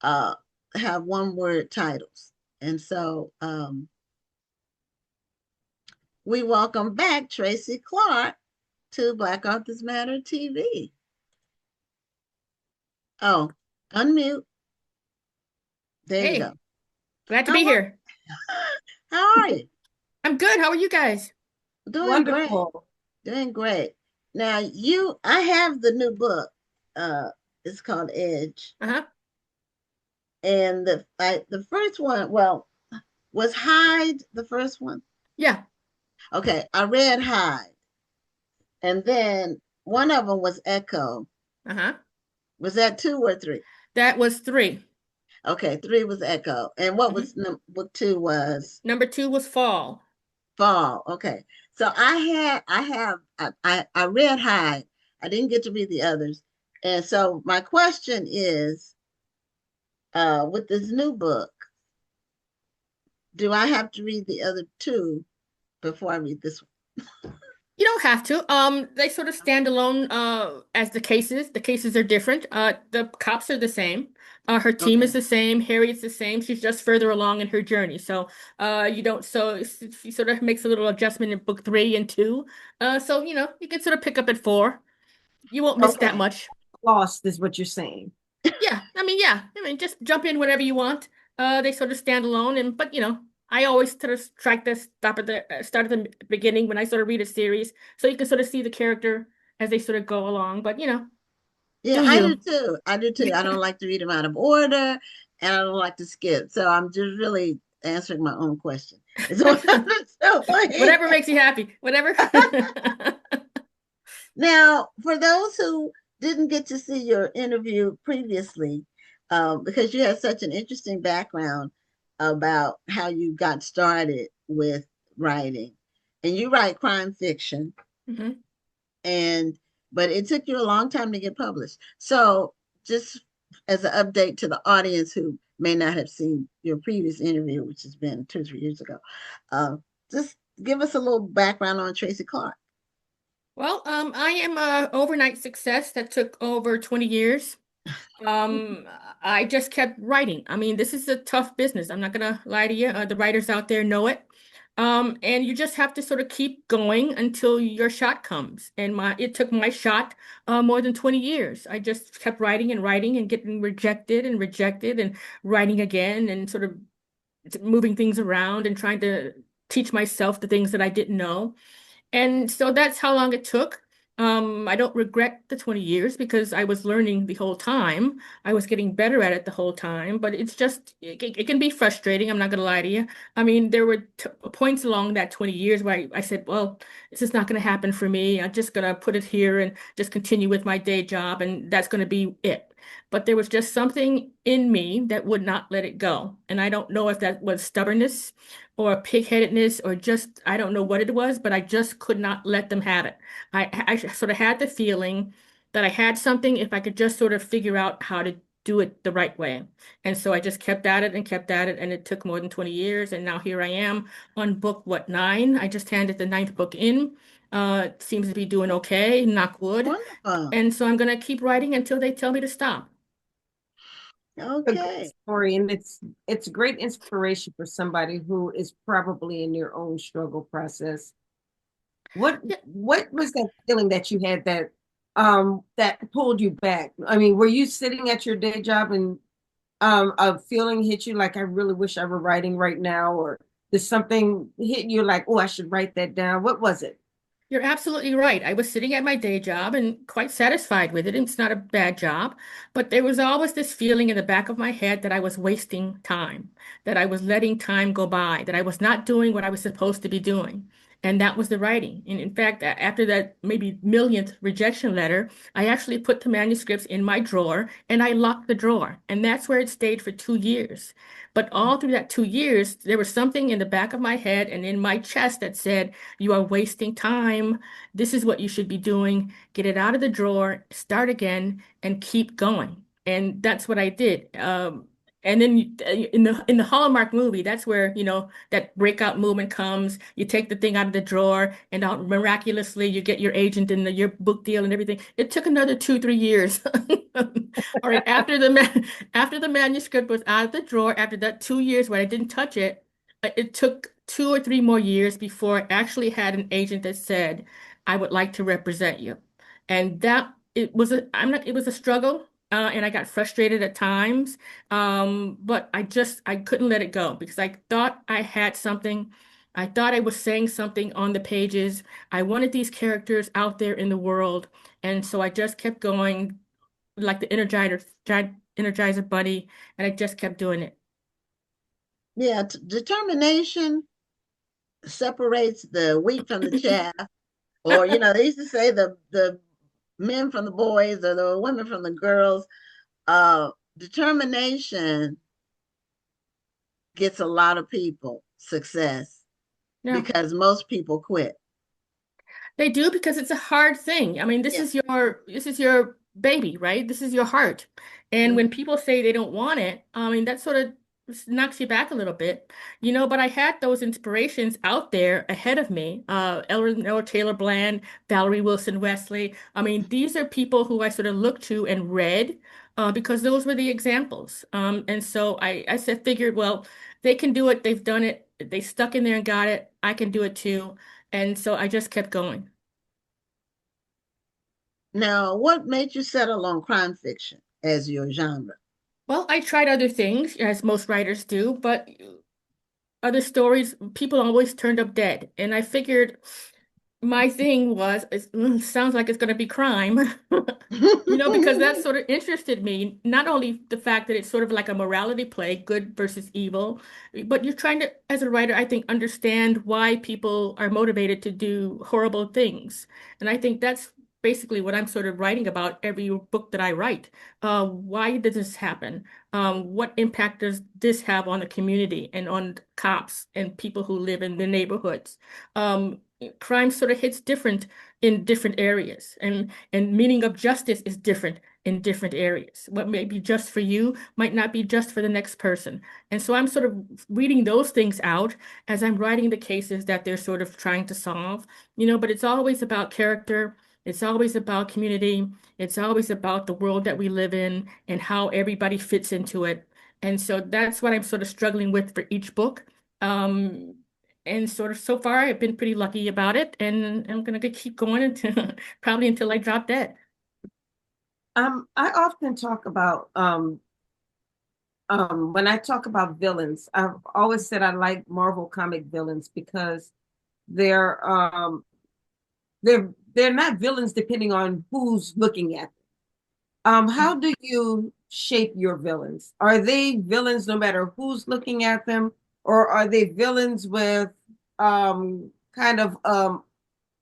uh, have one-word titles. And so we welcome back Tracy Clark to Black Authors Matter TV. Oh, unmute. There you Hey, go. glad to How be are, here. how are you? I'm good. How are you guys? Doing great. Wonderful. Doing great. Now I have the new book. It's called Edge. Uh-huh. And the first one, well, was Hide the first one? Yeah. Okay, I read Hide. And then one of them was Echo. Uh-huh. Was that 2 or 3? That was 3. Okay, 3 was Echo. And what was book 2 was? Number 2 was Fall. Fall. Okay. So I read Hide. I didn't get to read the others. And so my question is, with this new book, do I have to read the other 2 before I read this one? You don't have to. They sort of stand alone as the cases. The cases are different. The cops are the same. Her team is Okay. the same. Harriet's the same. She's just further along in her journey. So you don't she sort of makes a little adjustment in book 3 and 2. So you can sort of pick up at 4. You won't miss that Okay. much. Lost is what you're saying. Yeah. I mean, just jump in whenever you want. They sort of stand alone, but I always sort of strike the stop at the start at the beginning when I sort of read a series, so you can sort of see the character as they sort of go along. But Yeah, do I do you? too. I do too. I don't like to read them out of order, and I don't like to skip. So I'm just really answering my own question. So, Whatever makes you happy. Whatever. now, for those who didn't get to see your interview previously, because you had such an interesting background about how you got started with writing, and you write crime fiction, Mhm. and but it took you a long time to get published. So, just as an update to the audience who may not have seen your previous interview, which has been 2 or 3 years ago, just give us a little background on Tracy Clark. Well, I am a overnight success that took over 20 years. Um, I just kept writing. I mean, this is a tough business. I'm not gonna lie to you. The writers out there know it. And you just have to sort of keep going until your shot comes. And it took my shot more than 20 years. I just kept writing and getting rejected and writing again and sort of moving things around and trying to teach myself the things that I didn't know. And so that's how long it took. I don't regret the 20 years because I was learning the whole time. I was getting better at it the whole time, but it can be frustrating. I'm not going to lie to you. I mean, there were t points along that 20 years where I said, well, this is not going to happen for me. I'm just going to put it here and just continue with my day job, and that's going to be it. But there was just something in me that would not let it go. And I don't know if that was stubbornness or pigheadedness or just, I don't know what it was, but I just could not let them have it. I sort of had the feeling that I had something if I could just sort of figure out how to do it the right way. And so I just kept at it and kept at it, and it took more than 20 years. And now here I am on book, what, 9? I just handed the 9th book in. It seems to be doing okay, knock wood. Wonderful. And so I'm going to keep writing until they tell me to stop. A great Okay. story, and it's great inspiration for somebody who is probably in their own struggle process. What Yeah. what was that feeling that you had that pulled you back? I mean, were you sitting at your day job and a feeling hit you like I really wish I were writing right now, or did something hit you like, oh, I should write that down? What was it? You're absolutely right. I was sitting at my day job and quite satisfied with it. It's not a bad job, but there was always this feeling in the back of my head that I was wasting time, that I was letting time go by, that I was not doing what I was supposed to be doing. And that was the writing. And in fact, after that maybe millionth rejection letter, I actually put the manuscripts in my drawer and I locked the drawer. And that's where it stayed for 2 years. But all through that 2 years, there was something in the back of my head and in my chest that said, you are wasting time. This is what you should be doing. Get it out of the drawer, start again, and keep going. And that's what I did. And then in the Hallmark movie, that's where, that breakout moment comes. You take the thing out of the drawer, and out miraculously you get your agent and your book deal and everything. It took another 2, 3 years. All right, after the manuscript was out of the drawer, after that 2 years where I didn't touch it, it took 2 or 3 more years before I actually had an agent that said, I would like to represent you. And that it was a struggle, and I got frustrated at times. But I couldn't let it go because I thought I had something. I thought I was saying something on the pages. I wanted these characters out there in the world. And so I just kept going like the Energizer Bunny, and I just kept doing it. Yeah, determination separates the wheat from the chaff. Or, they used to say the men from the boys or the women from the girls. Determination gets a lot of people success Yeah. because most people quit. They do because it's a hard thing. I mean, Yeah. this is your baby, right? This is your heart. And Mhm. when people say they don't want it, I mean, that sort of knocks you back a little bit, but I had those inspirations out there ahead of me. Eleanor Taylor Bland, Valerie Wilson Wesley. I mean, these are people who I sort of looked to and read because those were the examples. And so I figured, well, they can do it. They've done it. They stuck in there and got it. I can do it too. And so I just kept going. Now, what made you settle on crime fiction as your genre? Well, I tried other things, as most writers do, but other stories, people always turned up dead. And I figured my thing was, sounds like it's going to be crime, because that sort of interested me. Not only the fact that it's sort of like a morality play, good versus evil, but you're trying to, as a writer, I think, understand why people are motivated to do horrible things. And I think that's basically what I'm sort of writing about every book that I write. Why did this happen? What impact does this have on the community and on cops and people who live in the neighborhoods? Crime sort of hits different in different areas, and meaning of justice is different in different areas. What may be just for you might not be just for the next person. And so I'm sort of reading those things out as I'm writing the cases that they're sort of trying to solve, but it's always about character. It's always about community. It's always about the world that we live in and how everybody fits into it. And so that's what I'm sort of struggling with for each book. Um, and sort of so far I've been pretty lucky about it, and I'm gonna keep going until probably until I drop dead. I often talk about when I talk about villains, I've always said I like Marvel comic villains because they're they're not villains depending on who's looking at them. How do you shape your villains? Are they villains no matter who's looking at them, or are they villains with kind of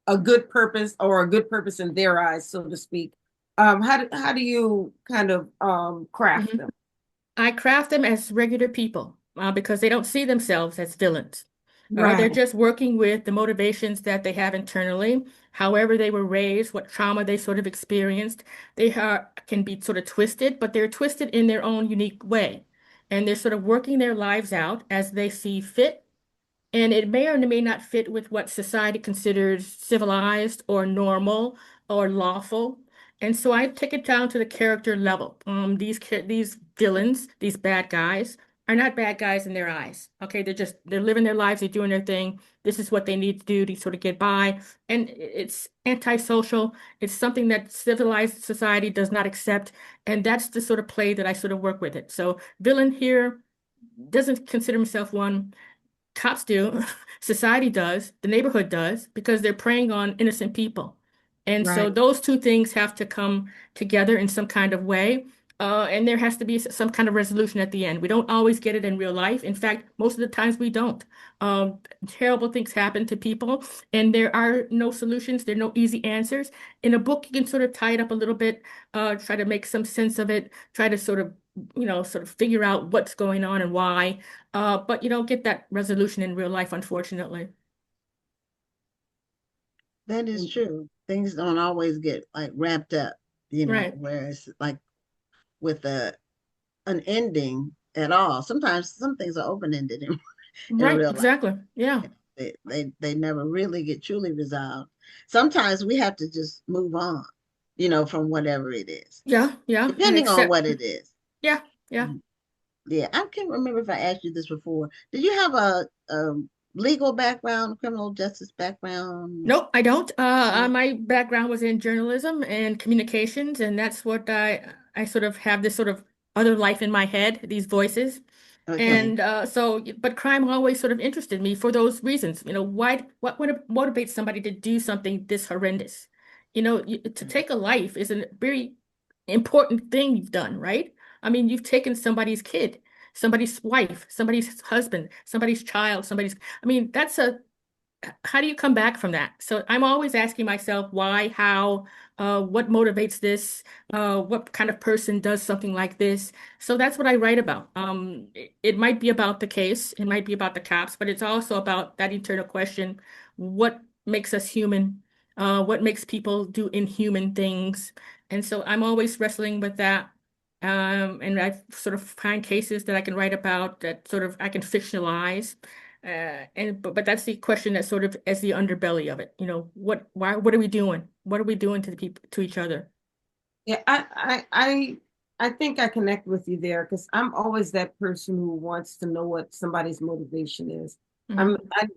a good purpose or a good purpose in their eyes, so to speak? How do you kind of craft Mhm. them? I craft them as regular people because they don't see themselves as villains. They're Right, just working with the motivations that they have internally, however they were raised, what trauma they sort of experienced. Can be sort of twisted, but they're twisted in their own unique way. And they're sort of working their lives out as they see fit, and it may or may not fit with what society considers civilized or normal or lawful. And so I take it down to the character level. These villains, these bad guys, are not bad guys in their eyes. Okay, they're living their lives, they're doing their thing. This is what they need to do to sort of get by. And it's antisocial. It's something that civilized society does not accept. And that's the sort of play that I sort of work with it. So villain here doesn't consider himself one. Cops do, society does, the neighborhood does, because they're preying on innocent people. And so right. those two things have to come together in some kind of way. And there has to be some kind of resolution at the end. We don't always get it in real life. In fact, most of the times we don't. Um, Terrible things happen to people, and there are no solutions. There are no easy answers. In a book, you can sort of tie it up a little bit, try to make some sense of it, try to sort of, sort of figure out what's going on and why. But you don't get that resolution in real life, unfortunately. That is true. Things don't always get like wrapped up, Right. whereas like with an ending at all. Sometimes some things are open ended in Right, real life. exactly. Yeah. They never really get truly resolved. Sometimes we have to just move on, from whatever it is, Yeah, yeah. And depending on accept. what it is. Yeah, yeah. Yeah, I can't remember if I asked you this before. Did you have a legal background, criminal justice background? Nope, I don't. No? My background was in journalism and communications, and that's what I sort of have this sort of other life in my head, these voices. Okay. And but crime always sort of interested me for those reasons. What would motivate somebody to do something this horrendous? To take a life is a very important thing you've done, right? I mean, you've taken somebody's kid, somebody's wife, somebody's husband, somebody's child, I mean, how do you come back from that? So I'm always asking myself why, how, what motivates this, what kind of person does something like this. So that's what I write about. It might be about the case, it might be about the cops, but it's also about that internal question, what makes us human? What makes people do inhuman things? And so I'm always wrestling with that. And I sort of find cases that I can write about that sort of I can fictionalize. But that's the question that's sort of as the underbelly of it. What are we doing? What are we doing to the people, to each other? Yeah, I think I connect with you there because I'm always that person who wants to know what somebody's motivation is. Mhm. I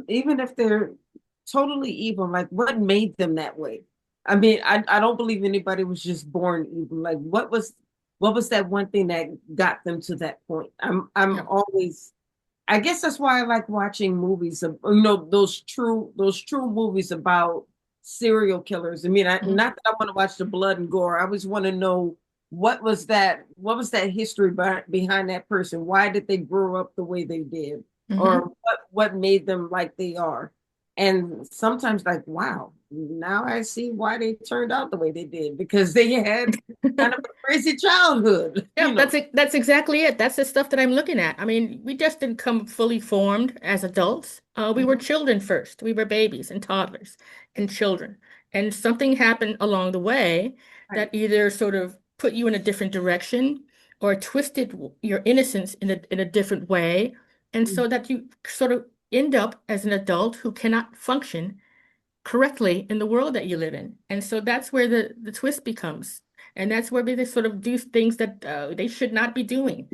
even if they're totally evil, like what made them that way? I mean, I don't believe anybody was just born evil. Like what was that one thing that got them to that point? I'm Yeah. always I guess that's why I like watching movies of those true movies about serial killers. I mean, Mhm. not that I want to watch the blood and gore. I always want to know what was that history behind that person? Why did they grow up the way they did? Or Mhm. what made them like they are? And sometimes like, wow, now I see why they turned out the way they did because they had kind of a crazy childhood, Yeah, that's it. That's exactly it. That's the stuff that I'm looking at. I mean, we just didn't come fully formed as adults. We were Mhm. children first. We were babies and toddlers and children. And something happened along the way Right. that either sort of put you in a different direction or twisted your innocence in a different way. And so that you sort of end up as an adult who cannot function correctly in the world that you live in. And so that's where the twist becomes. And that's where they sort of do things that they should not be doing.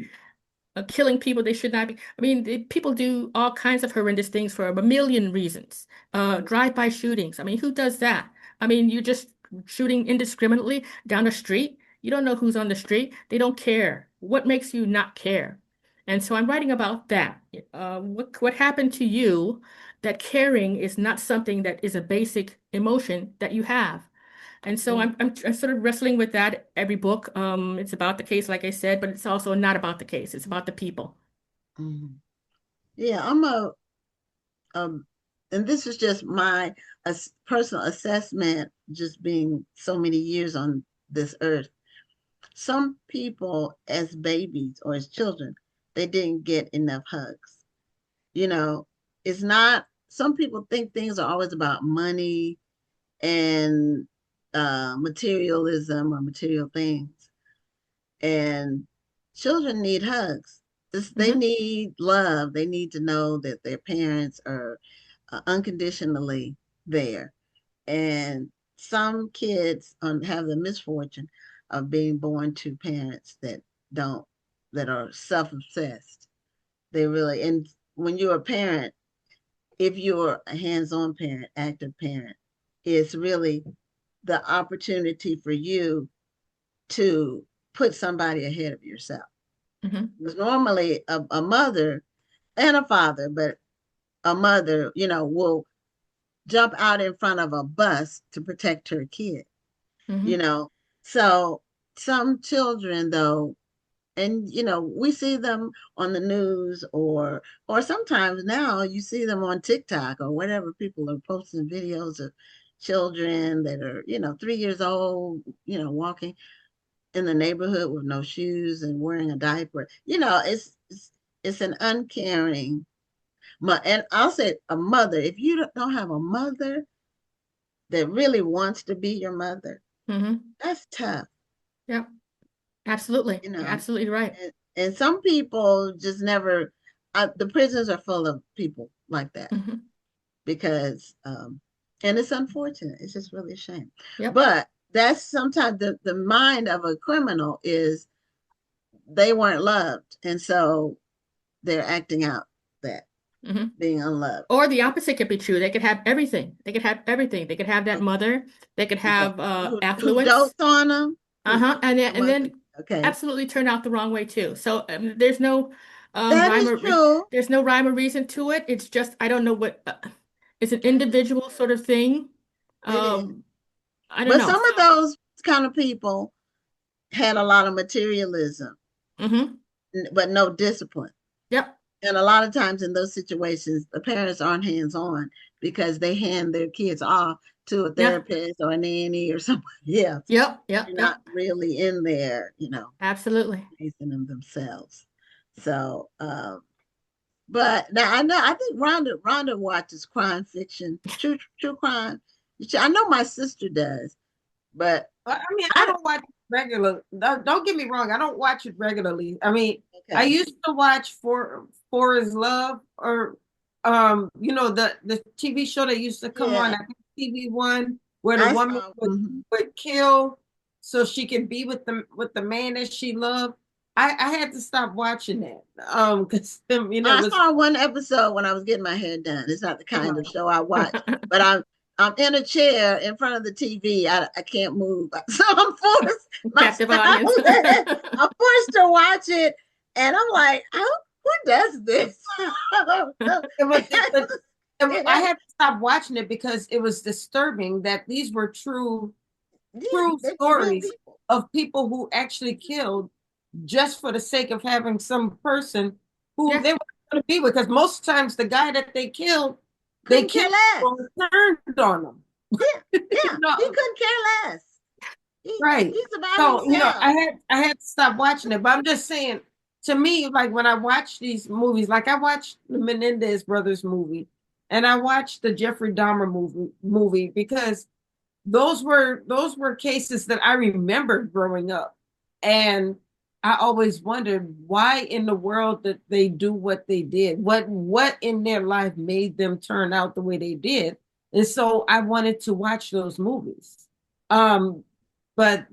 killing people they should not be. I mean, people do all kinds of horrendous things for a million reasons. Drive-by shootings. I mean, who does that? I mean, you're just shooting indiscriminately down the street. You don't know who's on the street. They don't care. What makes you not care? And so I'm writing about that. What happened to you that caring is not something that is a basic emotion that you have. And so I'm sort of wrestling with that every book. It's about the case, like I said, but it's also not about the case. It's about the people. Mhm. Yeah, I'm and this is just my personal assessment, just being so many years on this earth. Some people, as babies or as children, they didn't get enough hugs. You know, it's not, some people think things are always about money and materialism or material things. And children need hugs. They Mhm. need love. They need to know that their parents are unconditionally there. And some kids have the misfortune of being born to parents that don't, that are self-obsessed. They really, and when you're a parent, if you're a hands-on parent, active parent, it's really the opportunity for you to put somebody ahead of yourself. Mhm. Because normally a mother and a father, but a mother, will jump out in front of a bus to protect her kid, you Mhm. know. So some children though, and we see them on the news, or sometimes now you see them on TikTok or whatever. People are posting videos of children that are 3 years old, walking in the neighborhood with no shoes and wearing a diaper. It's an uncaring. And I'll say a mother. If you don't have a mother that really wants to be your mother, Mhm. that's tough. Yeah, absolutely. You You're know. absolutely right. And some people just never. The prisons are full of people like that Mhm. because, and it's unfortunate. It's just really a shame. Yep. But that's sometimes the mind of a criminal is they weren't loved, and so they're acting out that Mhm. being unloved. Or the opposite could be true. They could have everything. They could have everything. They could have that mother. They could Okay. have Who affluence. dotes on them? Uh-huh. And The and ones then okay. absolutely turn out the wrong way too. So there's no That rhyme is or true. there's no rhyme or reason to it. It's just I don't know what it's an That is individual true. sort of thing. It is. Um, I don't But know. some of those kind of people had a lot of materialism, Mm-hmm. but no discipline. Yep. And a lot of times in those situations, the parents aren't hands on because they hand their kids off to a Yeah. therapist or a nanny or somebody else. Yep. Yep. They're not Yep. really in there, Absolutely. raising them themselves. So, but now I think Rhonda watches crime fiction, true crime. I know my sister does, but I mean, I I don't watch it regular. Don't get me wrong. I don't watch it regularly. I mean, I okay. used to watch For Is Love, or the TV show that used to come on, Yeah, I think TV1, where the I woman saw. would kill so she can be with the man that she loved. I had to stop watching that. Because it I was saw one episode when I was getting my hair done. It's not the kind of show I watch, but I'm in a chair in front of the TV. I can't move, so I'm forced. My Captive audience. style, I'm forced to watch it, and I'm like, oh, who does this? it was I had to stop watching it because it was disturbing that these were Yeah, true they were real stories people. of people who actually killed just for the sake of having some person who Yeah. they were going to be with. Because most times the guy that they Couldn't care killed less. or turned on them. Yeah, yeah, he No, couldn't care less. right. He's about So, himself. I had to stop watching it. But I'm just saying, to me, like when I watch these movies, like I watched the Menendez brothers movie and I watched the Jeffrey Dahmer movie because those were cases that I remembered growing up. And I always wondered why in the world did they do what they did? What in their life made them turn out the way they did? And so I wanted to watch those movies. Um, but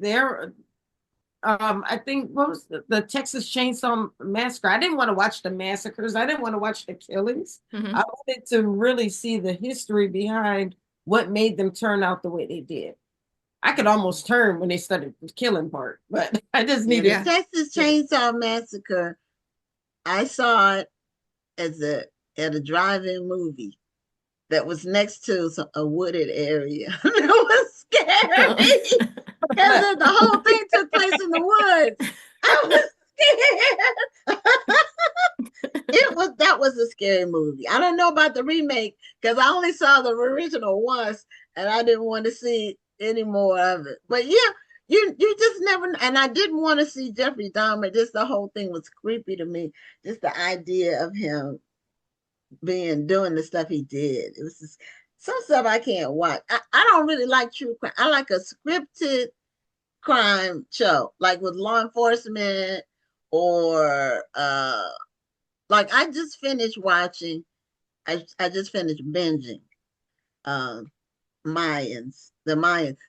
I think what was the Texas Chainsaw Massacre. I didn't want to watch the massacres. I didn't want to watch the killings. Mhm. I wanted to really see the history behind what made them turn out the way they did. I could almost turn when they started the killing part, but I just Yeah, needed. the Texas Chainsaw Massacre, I saw it at a drive-in movie that was next to a wooded area. It was scary because the whole thing took place in the woods. I was scared. That was a scary movie. I don't know about the remake because I only saw the original once, and I didn't want to see any more of it. But yeah, you just never. And I didn't want to see Jeffrey Dahmer. Just the whole thing was creepy to me. Just the idea of him doing the stuff he did. It was just some stuff I can't watch. I don't really like true crime. I like a scripted crime show, like with law enforcement or like I just finished watching. I just finished binging um the Mayans.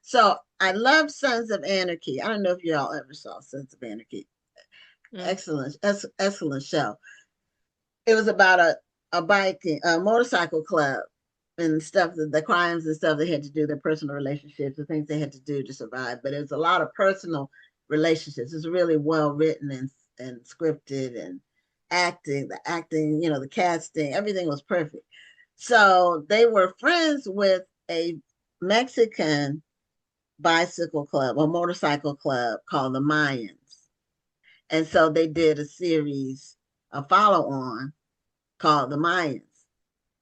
So I love Sons of Anarchy. I don't know if y'all ever saw Sons of Anarchy. Excellent show. It was about a motorcycle club and stuff, the crimes and stuff they had to do, their personal relationships, the things they had to do to survive. But it was a lot of personal relationships. It's really well written and scripted, and the acting, the casting, everything was perfect. So they were friends with a Mexican bicycle club or motorcycle club called the Mayans. And so they did a follow on called the Mayans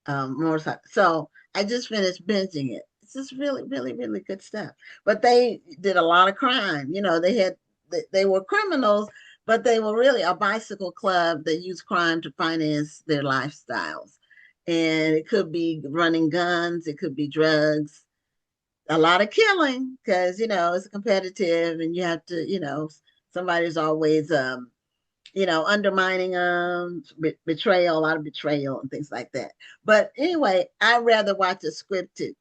motorcycle. So I just finished binging it. It's just really, really, really good stuff. But they did a lot of crime. They were criminals, but they were really a bicycle club that used crime to finance their lifestyles. And it could be running guns, it could be drugs, a lot of killing, because it's competitive and you have to, somebody's always undermining betrayal, a lot of betrayal and things like that. But anyway, I'd rather watch a scripted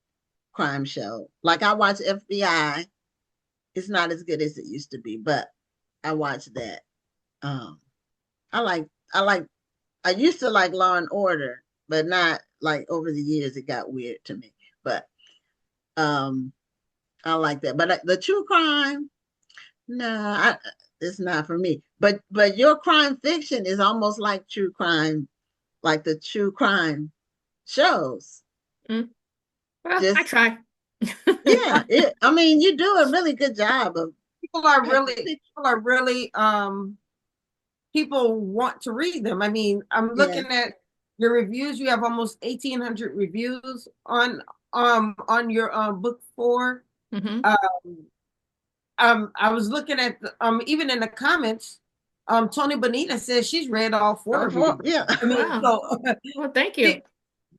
crime show. Like I watch FBI. It's not as good as it used to be, but I watch that. Um, I like I like I used to like Law and Order, but not like over the years it got weird to me. But um, I like that. But the true crime, no, it's not for me. But your crime fiction is almost like true crime, like the true crime shows. Mm. Well, I Just try. yeah, I mean, you do a really good job of. People want to read them. I mean, I'm looking at your reviews. You have almost 1,800 reviews on your book 4. Mm-hmm. I was looking at even in the comments, Tony Bonita says she's read all 4 of them. Yeah. I mean, Wow. Well, thank you.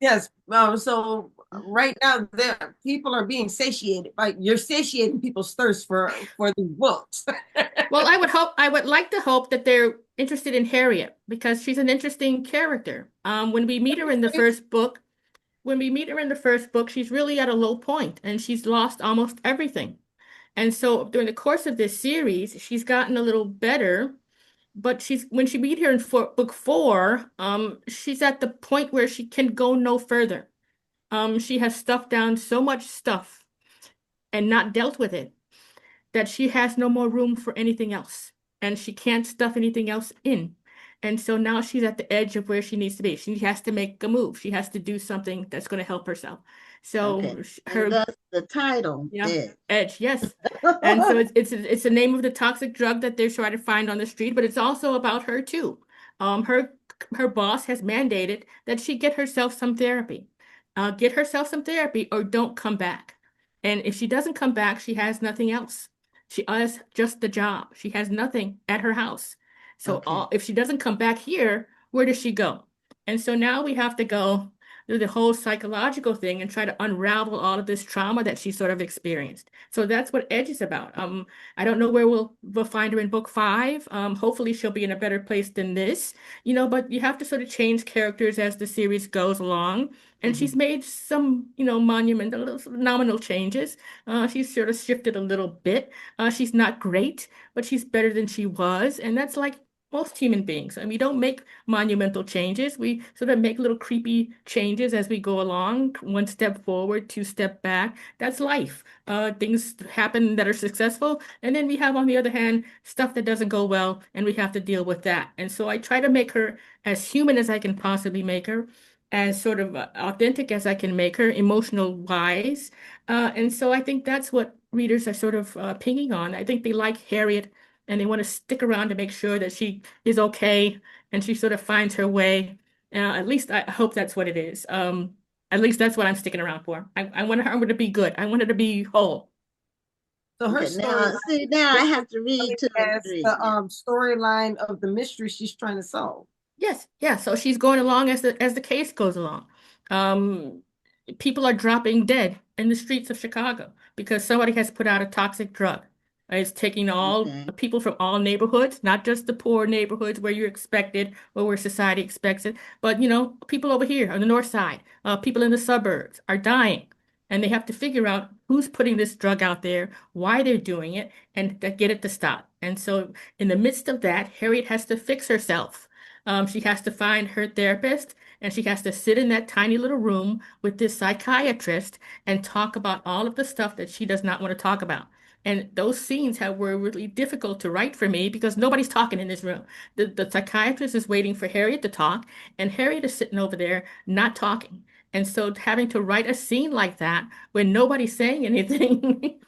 Yes. So right now, people are being satiated. Like you're satiating people's thirst for these books. Well, I would like to hope that they're interested in Harriet because she's an interesting character. When we meet her in the first book, she's really at a low point and she's lost almost everything. And so during the course of this series, she's gotten a little better, but when she meet her in book 4, she's at the point where she can go no further. She has stuffed down so much stuff and not dealt with it that she has no more room for anything else, and she can't stuff anything else in. And so now she's at the edge of where she needs to be. She has to make a move. She has to do something that's going to help herself. So okay. And thus the title, Edge, yes. And so it's the name of the toxic drug that they're trying to find on the street, but it's also about her too. Her boss has mandated that she get herself some therapy. Get herself some therapy or don't come back. And if she doesn't come back, she has nothing else. She has just the job. She has nothing at her house. So if she doesn't come back here, where does she go? And so now we have to go, through the whole psychological thing and try to unravel all of this trauma that she sort of experienced. So that's what Edge is about. I don't know where we'll find her in book 5. Hopefully she'll be in a better place than this, but you have to sort of change characters as the series goes along. And she's made some, monumental, nominal changes. She's sort of shifted a little bit. She's not great, but she's better than she was. And that's like most human beings. I mean, we don't make monumental changes. We sort of make little creepy changes as we go along, 1 step forward, 2 step back. That's life. Things happen that are successful. And then we have, on the other hand, stuff that doesn't go well, and we have to deal with that. And so I try to make her as human as I can possibly make her, as sort of authentic as I can make her, emotional wise. And so I think that's what readers are sort of pinging on. I think they like Harriet, and they want to stick around to make sure that she is okay and she sort of finds her way. At least I hope that's what it is. At least that's what I'm sticking around for. I want her to be good. I want her to be whole. So her now I have to read 2 and 3. The storyline of the mystery she's trying to solve. Yes, yeah. So she's going along as the case goes along. People are dropping dead in the streets of Chicago because somebody has put out a toxic drug. It's taking all people from all neighborhoods, not just the poor neighborhoods where you're expected or where society expects it, but people over here on the north side, people in the suburbs are dying, and they have to figure out who's putting this drug out there, why they're doing it, and get it to stop. And so in the midst of that, Harriet has to fix herself. She has to find her therapist, and she has to sit in that tiny little room with this psychiatrist and talk about all of the stuff that she does not want to talk about. And those scenes were really difficult to write for me because nobody's talking in this room. The psychiatrist is waiting for Harriet to talk, and Harriet is sitting over there not talking. And so having to write a scene like that when nobody's saying anything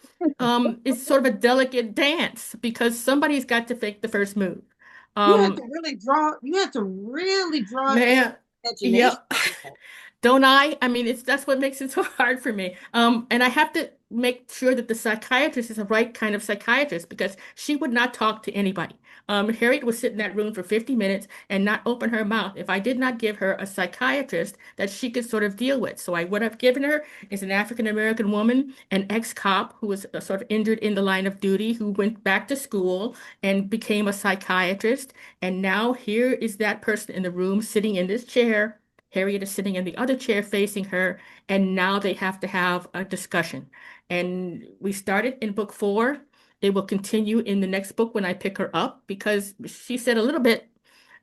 is sort of a delicate dance because somebody's got to fake the first move. You have to really draw. You have to really draw. Man, yeah. Don't I? I mean, that's what makes it so hard for me. And I have to make sure that the psychiatrist is the right kind of psychiatrist because she would not talk to anybody. Harriet would sit in that room for 50 minutes and not open her mouth if I did not give her a psychiatrist that she could sort of deal with. So what I've given her is an African-American woman, an ex-cop who was sort of injured in the line of duty, who went back to school and became a psychiatrist. And now here is that person in the room sitting in this chair. Harriet is sitting in the other chair facing her, and now they have to have a discussion. And we started in book 4. It will continue in the next book when I pick her up because she said a little bit,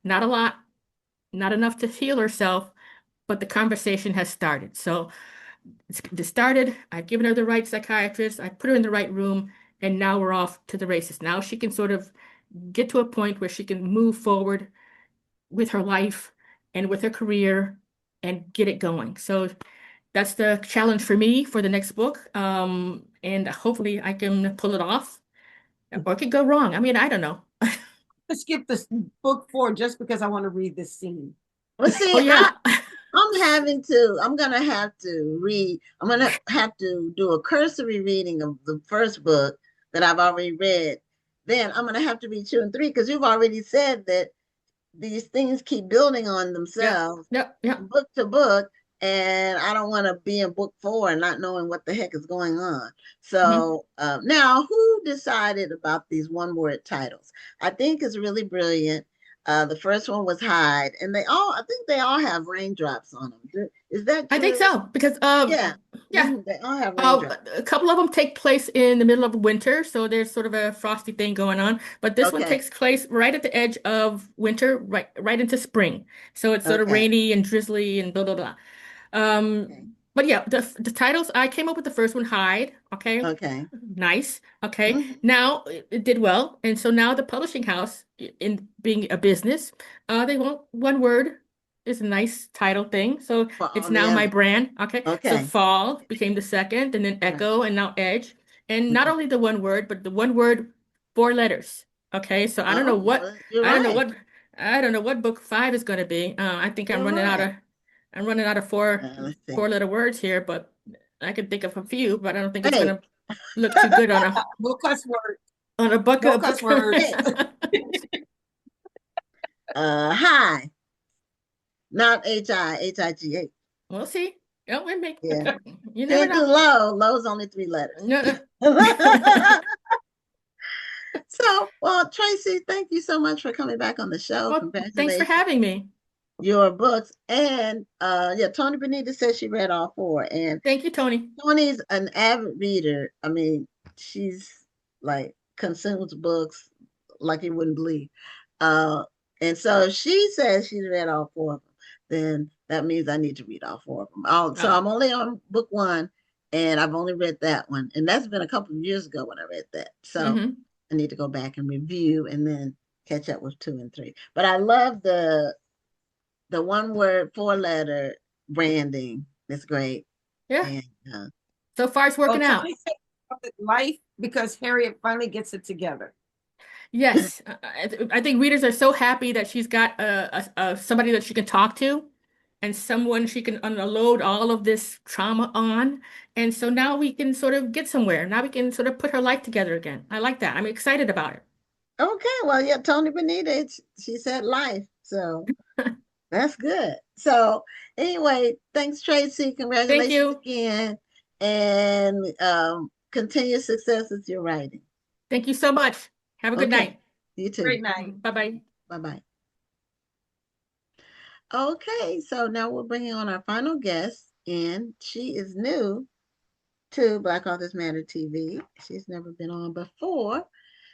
not a lot, not enough to heal herself, but the conversation has started. So it started, I've given her the right psychiatrist, I put her in the right room, and now we're off to the races. Now she can sort of get to a point where she can move forward with her life and with her career and get it going. So that's the challenge for me for the next book. And hopefully I can pull it off. Or it could go wrong. I mean, I don't know. Let's skip this book 4 just because I want to read this scene. Well, see, I'm gonna have to read. I'm gonna have to do a cursory reading of the first book that I've already read. Then I'm gonna have to read 2 and 3 because you've already said that these things keep building on themselves, book to book. And I don't want to be in book 4 and not knowing what the heck is going on. So now, who decided about these one-word titles? I think it's really brilliant. The first one was Hide, and I think they all have raindrops on them. Is that true? I think so because they all have raindrops. A couple of them take place in the middle of winter, so there's sort of a frosty thing going on. But this one takes place right at the edge of winter, right into spring. So it's sort of rainy and drizzly and blah blah blah. But yeah, the titles, I came up with the first one, Hide. Okay. Nice. Okay. Now it did well. And so now the publishing house, in being a business, they want one word is a nice title thing. So it's now my brand. Okay. So Fall became the second, and then Echo, and now Edge. And not only the one word, but the one word, 4 letters. Okay. So I don't know what book 5 is going to be. I think I'm running out of 4-letter words here, but I can think of a few, but I don't think it's going to look too good on a no cuss word. On a book no of cuss words. Hi. Not H-I-G-H. We'll see. Oh, we make. Yeah. You never Can't do know. low. Low's only 3 letters. No. So, well, Tracy, thank you so much for coming back on the show. Well, thanks for Congratulations. having me. Your books. And yeah, Tony Benita says she read all 4. And Thank you, Tony. Tony's an avid reader. I mean, she's like consumes books like you wouldn't believe. And so if she says she's read all 4 of them, then that means I need to read all 4 of them. So I'm only on book 1, and I've only read that one. And that's been a couple of years ago when I read that. So I need to go back and review and then catch up with 2 and 3. But I love the 1-word, 4-letter branding. It's great. Yeah. And, so far it's working out. Life, because Harriet finally gets it together. Yes, I think readers are so happy that she's got somebody that she can talk to, and someone she can unload all of this trauma on. And so now we can sort of get somewhere. Now we can sort of put her life together again. I like that. I'm excited about it. Okay, well, yeah, Tony Benita, she said life, so that's good. So anyway, thanks, Tracy. Congratulations again, and continued success with your writing. Thank you so much. Have a good night. You too. Great night. Bye-bye. Bye-bye. Okay, so now we're bringing on our final guest, and she is new to Black Authors Matter TV. She's never been on before.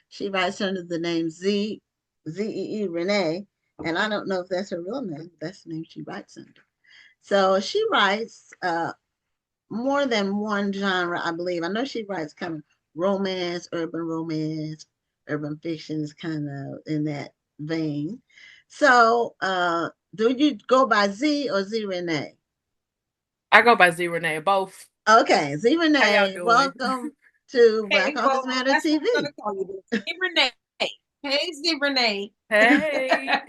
She writes under the name Zee Renee, and I don't know if that's her real name. That's the name she writes under. So she writes more than one genre, I believe. I know she writes kind of romance, urban fiction is kind of in that vein. So do you go by Z or Zee Renee? I go by Zee Renee, both. Okay, Zee Renee, welcome to Black Authors Matter TV. Zee Renee. Hey, Zee Renee. Hey.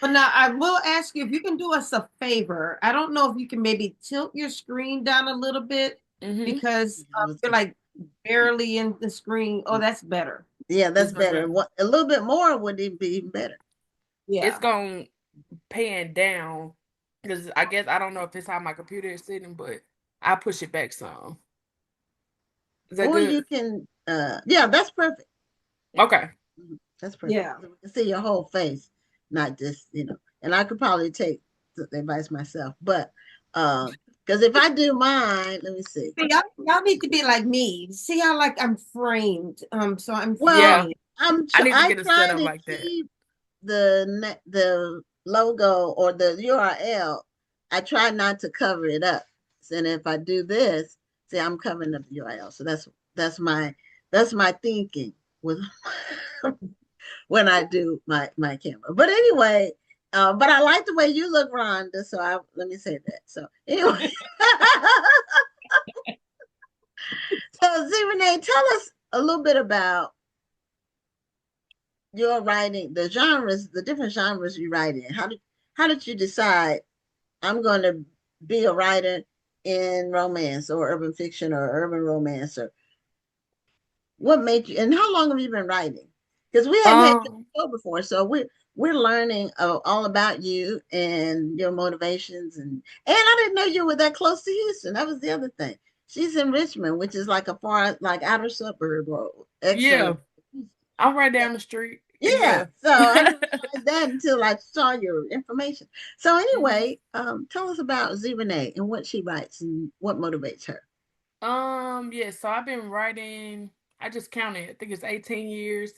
But now I will ask you if you can do us a favor. I don't know if you can maybe tilt your screen down a little bit because you're like barely in the screen. Oh, that's better. Yeah, that's better. A little bit more would be even better. Yeah, it's going pan down because I guess I don't know if it's how my computer is sitting, but I push it back some. Is that good? You can, yeah, that's perfect. Okay, that's perfect. Yeah, so we can see your whole face, not just And I could probably take the advice myself, but because if I do mine, let me see. Y'all need to be like me. See how like I'm framed. So I'm I need to get a setup like that. The logo or the URL, I try not to cover it up. And if I do this, see, I'm covering up the URL. So that's my thinking with when I do my camera. But anyway, but I like the way you look, Rhonda. So let me say that. So anyway, so Zee Renee, tell us a little bit about your writing, the genres, the different genres you write in. How did you decide I'm going to be a writer in romance or urban fiction or urban romance, or what made you, and how long have you been writing? Because we haven't had you show before, so we're learning all about you and your motivations, and I didn't know you were that close to Houston. That was the other thing. She's in Richmond, which is like a far, like outer suburb. Yeah, I'm right down the street. Yeah, so I didn't realize that until I saw your information. So anyway, tell us about Zee Renee and what she writes and what motivates her. Yeah, so I've been writing, I just counted, I think it's 18 years.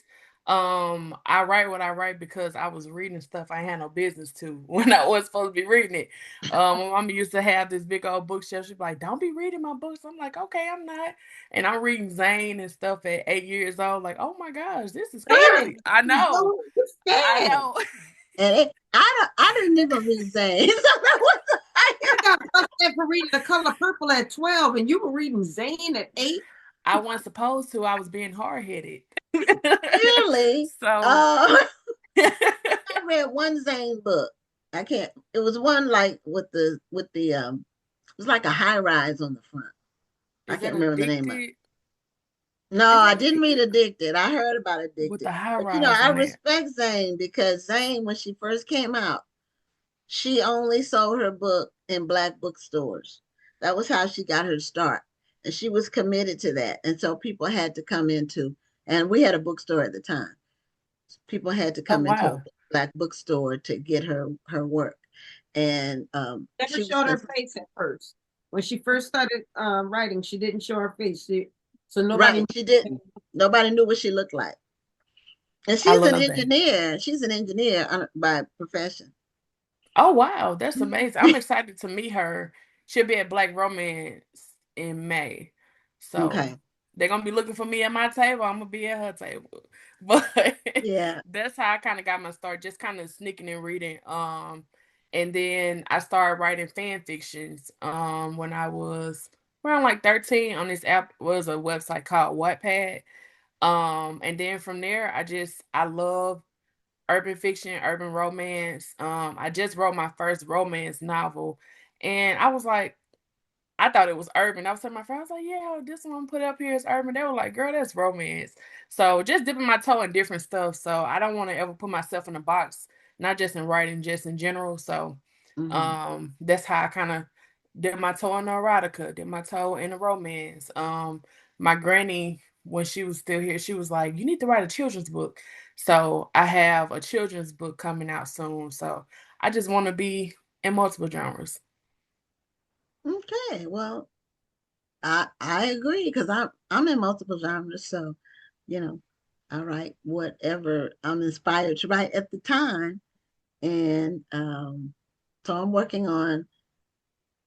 I write what I write because I was reading stuff I had no business to when I was supposed to be reading it. My mama used to have this big old bookshelf. She'd be like, don't be reading my books. I'm like, okay, I'm not. And I'm reading Zane and stuff at 8 years old. Like, oh my gosh, this is crazy. I know. I know. And I didn't even read Zane. So that was I for reading The Color Purple at 12, and you were reading Zane at 8. I wasn't supposed to. I was being hard-headed. Really? So I read one Zane book. It was one like with the it was like a high rise on the front. I can't remember the name of it. No, I didn't read Addicted. I heard about Addicted. With the high rise. I respect Zane because Zane, when she first came out, She only sold her book in Black bookstores. That was how she got her start. And she was committed to that. And so people had to come into, and we had a bookstore at the time. People had to Oh come into a wow. Black bookstore to get her work. And Never she was showed her consistent. face at first. When she first started writing, she didn't show her face. So nobody Right. She didn't. Nobody knew what she looked like. And I she's an love that. engineer. She's an engineer by profession. Oh wow, that's amazing. I'm excited to meet her. She'll be at Black Romance in May. So Okay. they're gonna be looking for me at my table. I'm gonna be at her table. But Yeah. that's how I kind of got my start, just kind of sneaking and reading. And then I started writing fan fictions when I was around like 13 on this app was a website called Wattpad. And then from there I love urban fiction, urban romance. I just wrote my first romance novel, and I was like, I thought it was urban. I was telling my friends, I was like, yeah, this one put up here is urban. They were like, girl, that's romance. So just dipping my toe in different stuff. So I don't want to ever put myself in a box, not just in writing, just in general. So Hmm. that's how I kind of dip my toe in the erotica, dip my toe in the romance. My granny, when she was still here, she was like, you need to write a children's book. So I have a children's book coming out soon. So I just want to be in multiple genres. Okay. Well, I agree because I'm in multiple genres, so you know, I write whatever I'm inspired to write at the time, and so I'm working on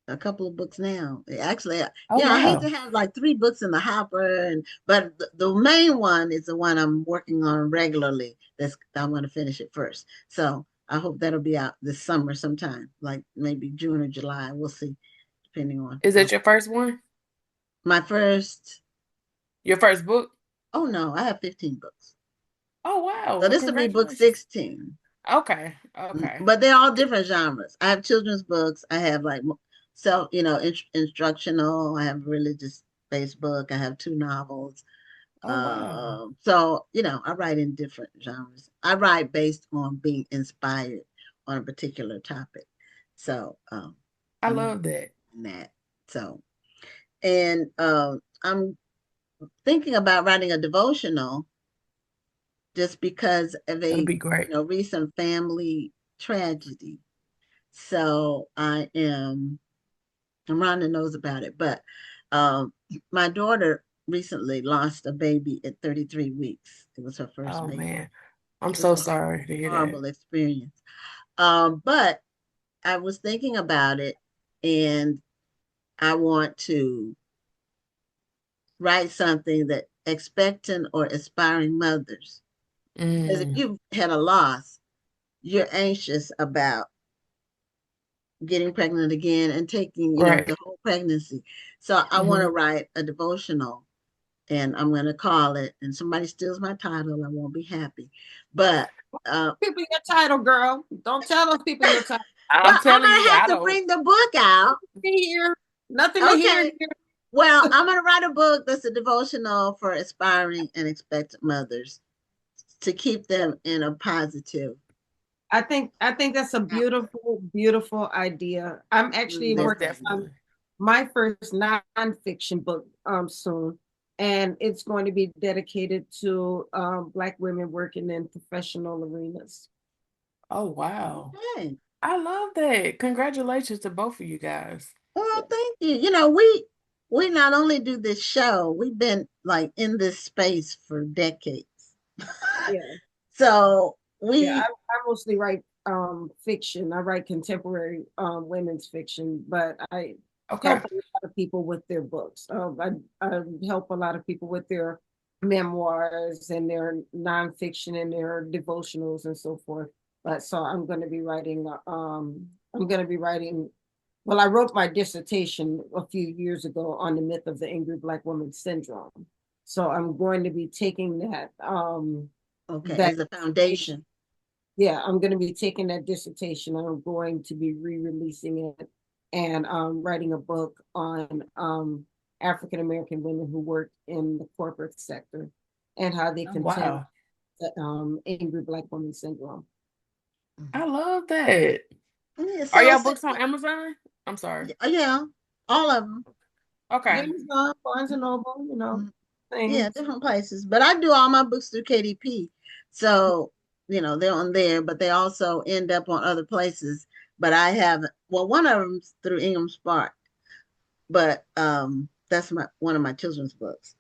a couple of books now. Actually, Oh I hate to wow. have like three books in the hopper, and but the main one is the one I'm working on regularly. That's I'm going to finish it first. So I hope that'll be out this summer sometime, like maybe June or July. We'll see, depending on Is how. that your first one? My first. Your first book? Oh no, I have 15 books. Oh wow. So Well, this will be book congratulations. 16. Okay. Okay. But they're all different genres. I have children's books. I have like self, instructional. I have religious based book. I have two novels. Oh wow. So I write in different genres. I write based on being inspired on a particular topic. So I I'm gonna love that. do that. So and I'm thinking about writing a devotional just because of That'll a be great. recent family tragedy. So I'm on the nose about it. But um, my daughter recently lost a baby at 33 weeks. It was her first Oh baby. man. I'm It was so a sorry to hear that. horrible experience. But I was thinking about it, and I want to write something that expectant or aspiring mothers, because if Mm, you've had a loss, you're anxious about getting pregnant again and taking, right. the whole pregnancy. So I want to Hmm. write a devotional, and I'm going to call it, and somebody steals my title, I won't be happy. But people your title, girl. Don't tell those people your title. I'm well, I'm telling going you, to have I to don't. bring the book out. Here, nothing to hear Okay. here. Well, I'm going to write a book that's a devotional for aspiring and expectant mothers to keep them in a positive I think that's a beautiful, beautiful idea. I'm actually their Most working on pregnancy. definitely. my first nonfiction book soon, and it's going to be dedicated to Black women working in professional arenas. Oh wow. Okay. I love that. Congratulations to both of you guys. Well, Yeah, thank you. We not only do this show, we've been like in this space for decades. yeah, So yeah. I, we I mostly write fiction. I write contemporary women's fiction, but I Okay. help a lot of people with their books. I help a lot of people with their memoirs and their nonfiction and their devotionals and so forth. But so I'm going to be writing. I'm going to be writing. Well, I wrote my dissertation a few years ago on the myth of the angry Black woman syndrome. So I'm going to be taking okay that as a foundation. yeah, I'm going to be taking that dissertation. I'm going to be re-releasing it and writing a book on African American women who work in the corporate sector and how they Oh contend wow. with the angry Black woman syndrome. I Mhm. love that. Yeah, Are y'all so books on Amazon? I'm sorry. yeah, all of them. Okay. Amazon, Barnes and Noble, Yeah, things. different places. But I do all my books through KDP. So, they're on there, but they also end up on other places. But I have, well, one of them's through Ingham Spark, but that's one of my children's books.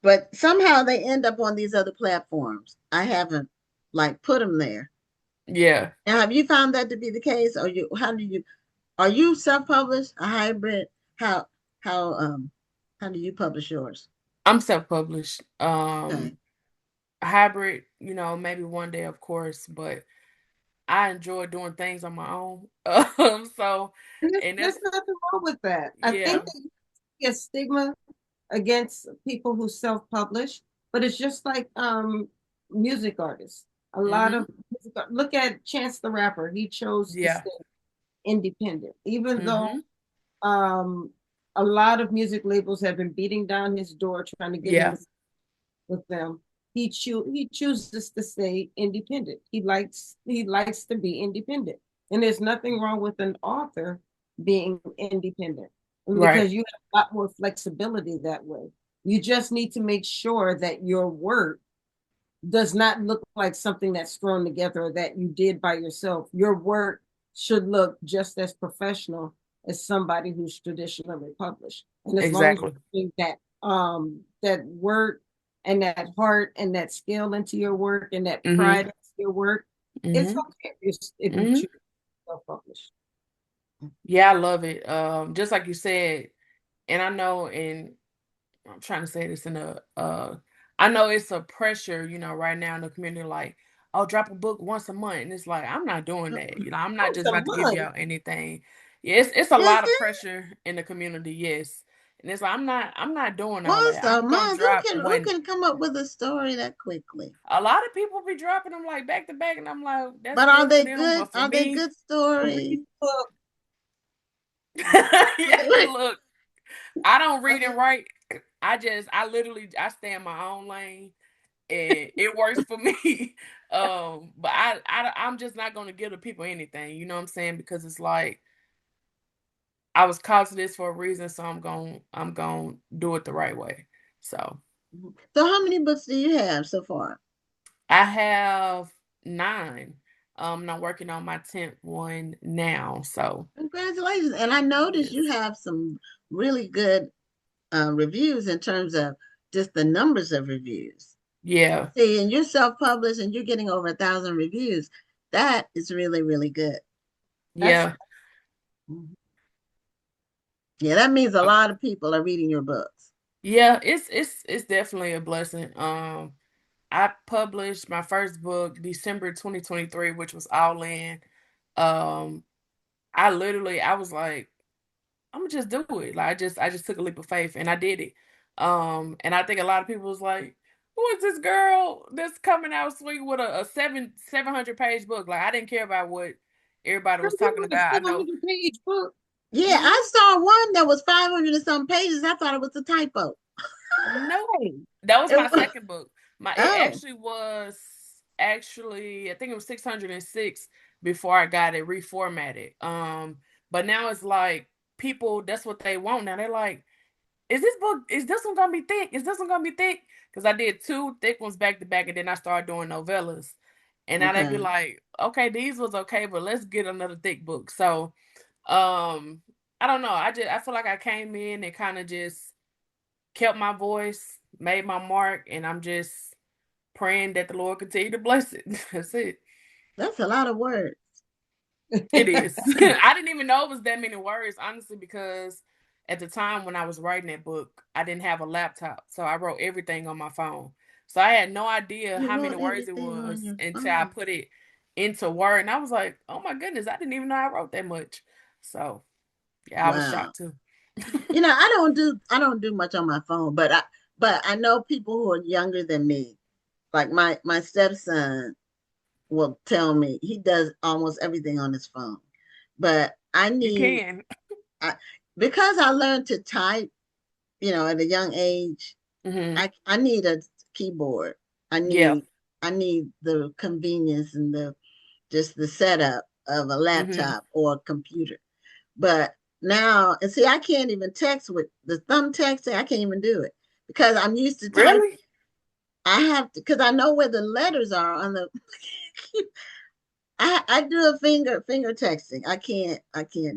But somehow they end up on these other platforms. I haven't like put them there. Yeah. Now, have you found that to be the case? Or are you self-published, a hybrid? How how um how do you publish yours? I'm self-published. Okay. Hybrid, maybe one day, of course, but I enjoy doing things on my own. So, and There's that's, nothing wrong with that. I yeah. think that you see a stigma against people who self-publish, but it's just like music artists. A lot Mm-hmm. of look at Chance the Rapper. He chose to Yeah. stay independent, even though Mm-hmm. a lot of music labels have been beating down his door trying to get him Yeah. to with them. He chooses to stay independent. He likes to be independent, and there's nothing wrong with an author being independent Right. because you have a lot more flexibility that way. You just need to make sure that your work does not look like something that's thrown together or that you did by yourself. Your work should look just as professional as somebody who's traditionally published. And as long as you Exactly. think that work and that heart and that skill into your work and that Mm-hmm. pride into your work, it's Mm-hmm. okay if you Mm-hmm. choose self-publish. Yeah, I love it. Just like you said, and I know, and I'm trying to say this in I know it's a pressure, right now in the community, like, oh, drop a book once a month. And it's like, I'm not doing that. I'm not just about to give y'all anything. Yeah, it's a Is lot of it pressure in the community, yes. And it's like, I'm not doing all once that. a I'm gonna month? Who drop can who when can come up with a story that quickly? a lot of people be dropping them like back to back, and I'm like, that's But are good for they them, good? but for Are they me, good stories? yeah, Wait, look, I don't are read and they- write. I literally stay in my own lane and it works for me. But I'm just not gonna give the people anything, you know what I'm saying? Because it's like I was called to this for a reason, so I'm gonna do it the right way. So So how many books do you have so far? I have 9. And I'm working on my 10th one now. So Congratulations. And I noticed you yes. have some really good reviews in terms of just the numbers of reviews. Yeah. See, and you're self-published and you're getting over 1,000 reviews. That is really, really good. That's Yeah. Mhm. Yeah, that means a lot of people are reading your books. Yeah, it's definitely a blessing. I published my first book December 2023, which was All In. Um, I was like, I'm gonna just do it. Like I just took a leap of faith and I did it. And I think a lot of people was like, who is this girl that's coming out swinging with a 700-page book? Like I didn't care about what everybody was talking a about. I know. 700-page book. Yeah, Mhm. I saw one that was 500 and some pages. I thought it was a typo. No, that was It my was, second book. It oh, actually was I think it was 606 before I got it reformatted. But now it's like people, that's what they want now. They're like, is this one gonna be thick? Is this one gonna be thick? Because I did 2 thick ones back to back, and then I started doing novellas. And now they be okay. like, okay, these was okay, but let's get another thick book. So um I don't know. I feel like I came in and kind of just kept my voice, made my mark, and I'm just praying that the Lord continue to bless it. That's it. That's a lot of words. It is. I didn't even know it was that many words, honestly, because at the time when I was writing that book, I didn't have a laptop. So I wrote everything on my phone. So I had no idea You how many wrote words it everything on was your until I phone. put it into Word. And I was like, oh my goodness, I didn't even know I wrote that much. So yeah, I was Wow. shocked too. I don't do much on my phone, but I know people who are younger than me. Like my stepson will tell me he does almost everything on his phone. But You can. I because I learned to type, at a young age, Hmm. I need a keyboard. I Yeah. need I need the convenience and the just the setup of a laptop or a computer. But now, and see, I can't even text with the thumb texting. I can't even do it because I'm used to typing. Really? I have to, because I know where the letters are on the. I do a finger texting. I can't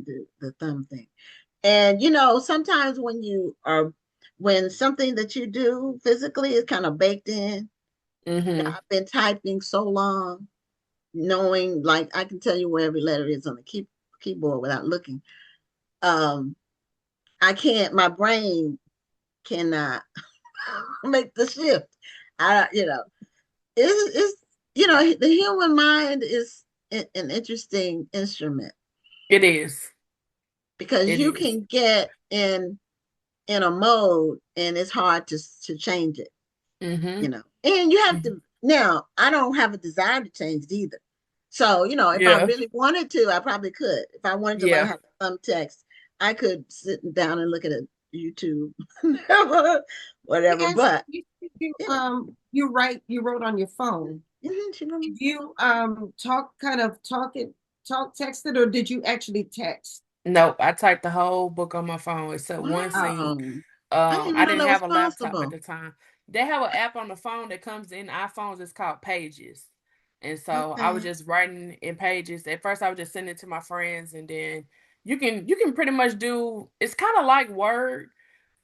do the thumb thing. And sometimes when something that you do physically is kind of baked in. I've been typing so long, knowing, like, I can tell you where every letter is on the keyboard without looking. I can't. My brain cannot make the shift. It's the human mind is an interesting instrument It is. because It you is. can get in a mode and it's hard to change it. And you have to. Now, I don't have a desire to change it either. So, if I really wanted to, I probably could. If I wanted to learn how to thumb text, I could sit down and look at a YouTube, whatever. But you wrote on your phone. Did you text it, or did you actually text? Nope, I typed the whole book on my phone except one scene. I didn't have a laptop at the time. They have an app on the phone that comes in iPhones. It's called Pages. And so I was just writing in Pages. At first I was just sending it to my friends, and then you can pretty much do, it's kind of like Word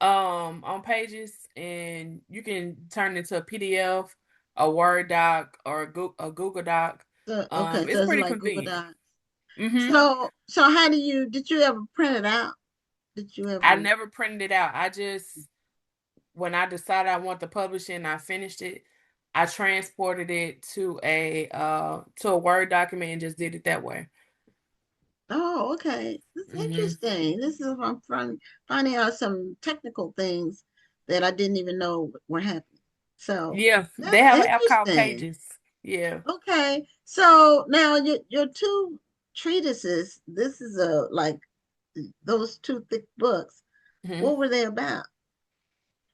on Pages, and you can turn it into a PDF, a Word doc, or a Google Doc. Okay, It's so it's pretty like Google convenient. Docs. So how did you ever print it out? Did you ever? I never printed it out. When I decided I want to publish it and I finished it, I transported it to a Word document and just did it that way. Oh, okay. That's interesting. This is I'm finding out some technical things that I didn't even know were happening. So Yeah, they that's have an app called interesting. Pages. Yeah. Okay. So now your two treatises, this is those two thick books. What were they about?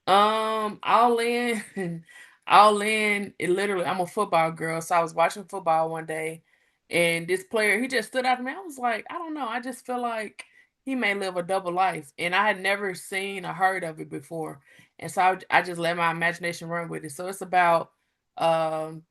All in, all in. It literally, I'm a football girl, so I was watching football one day, and this player, he just stood out to me. I was like, I don't know, I just feel like he may live a double life, and I had never seen or heard of it before, and so I just let my imagination run with it. So it's about Kavion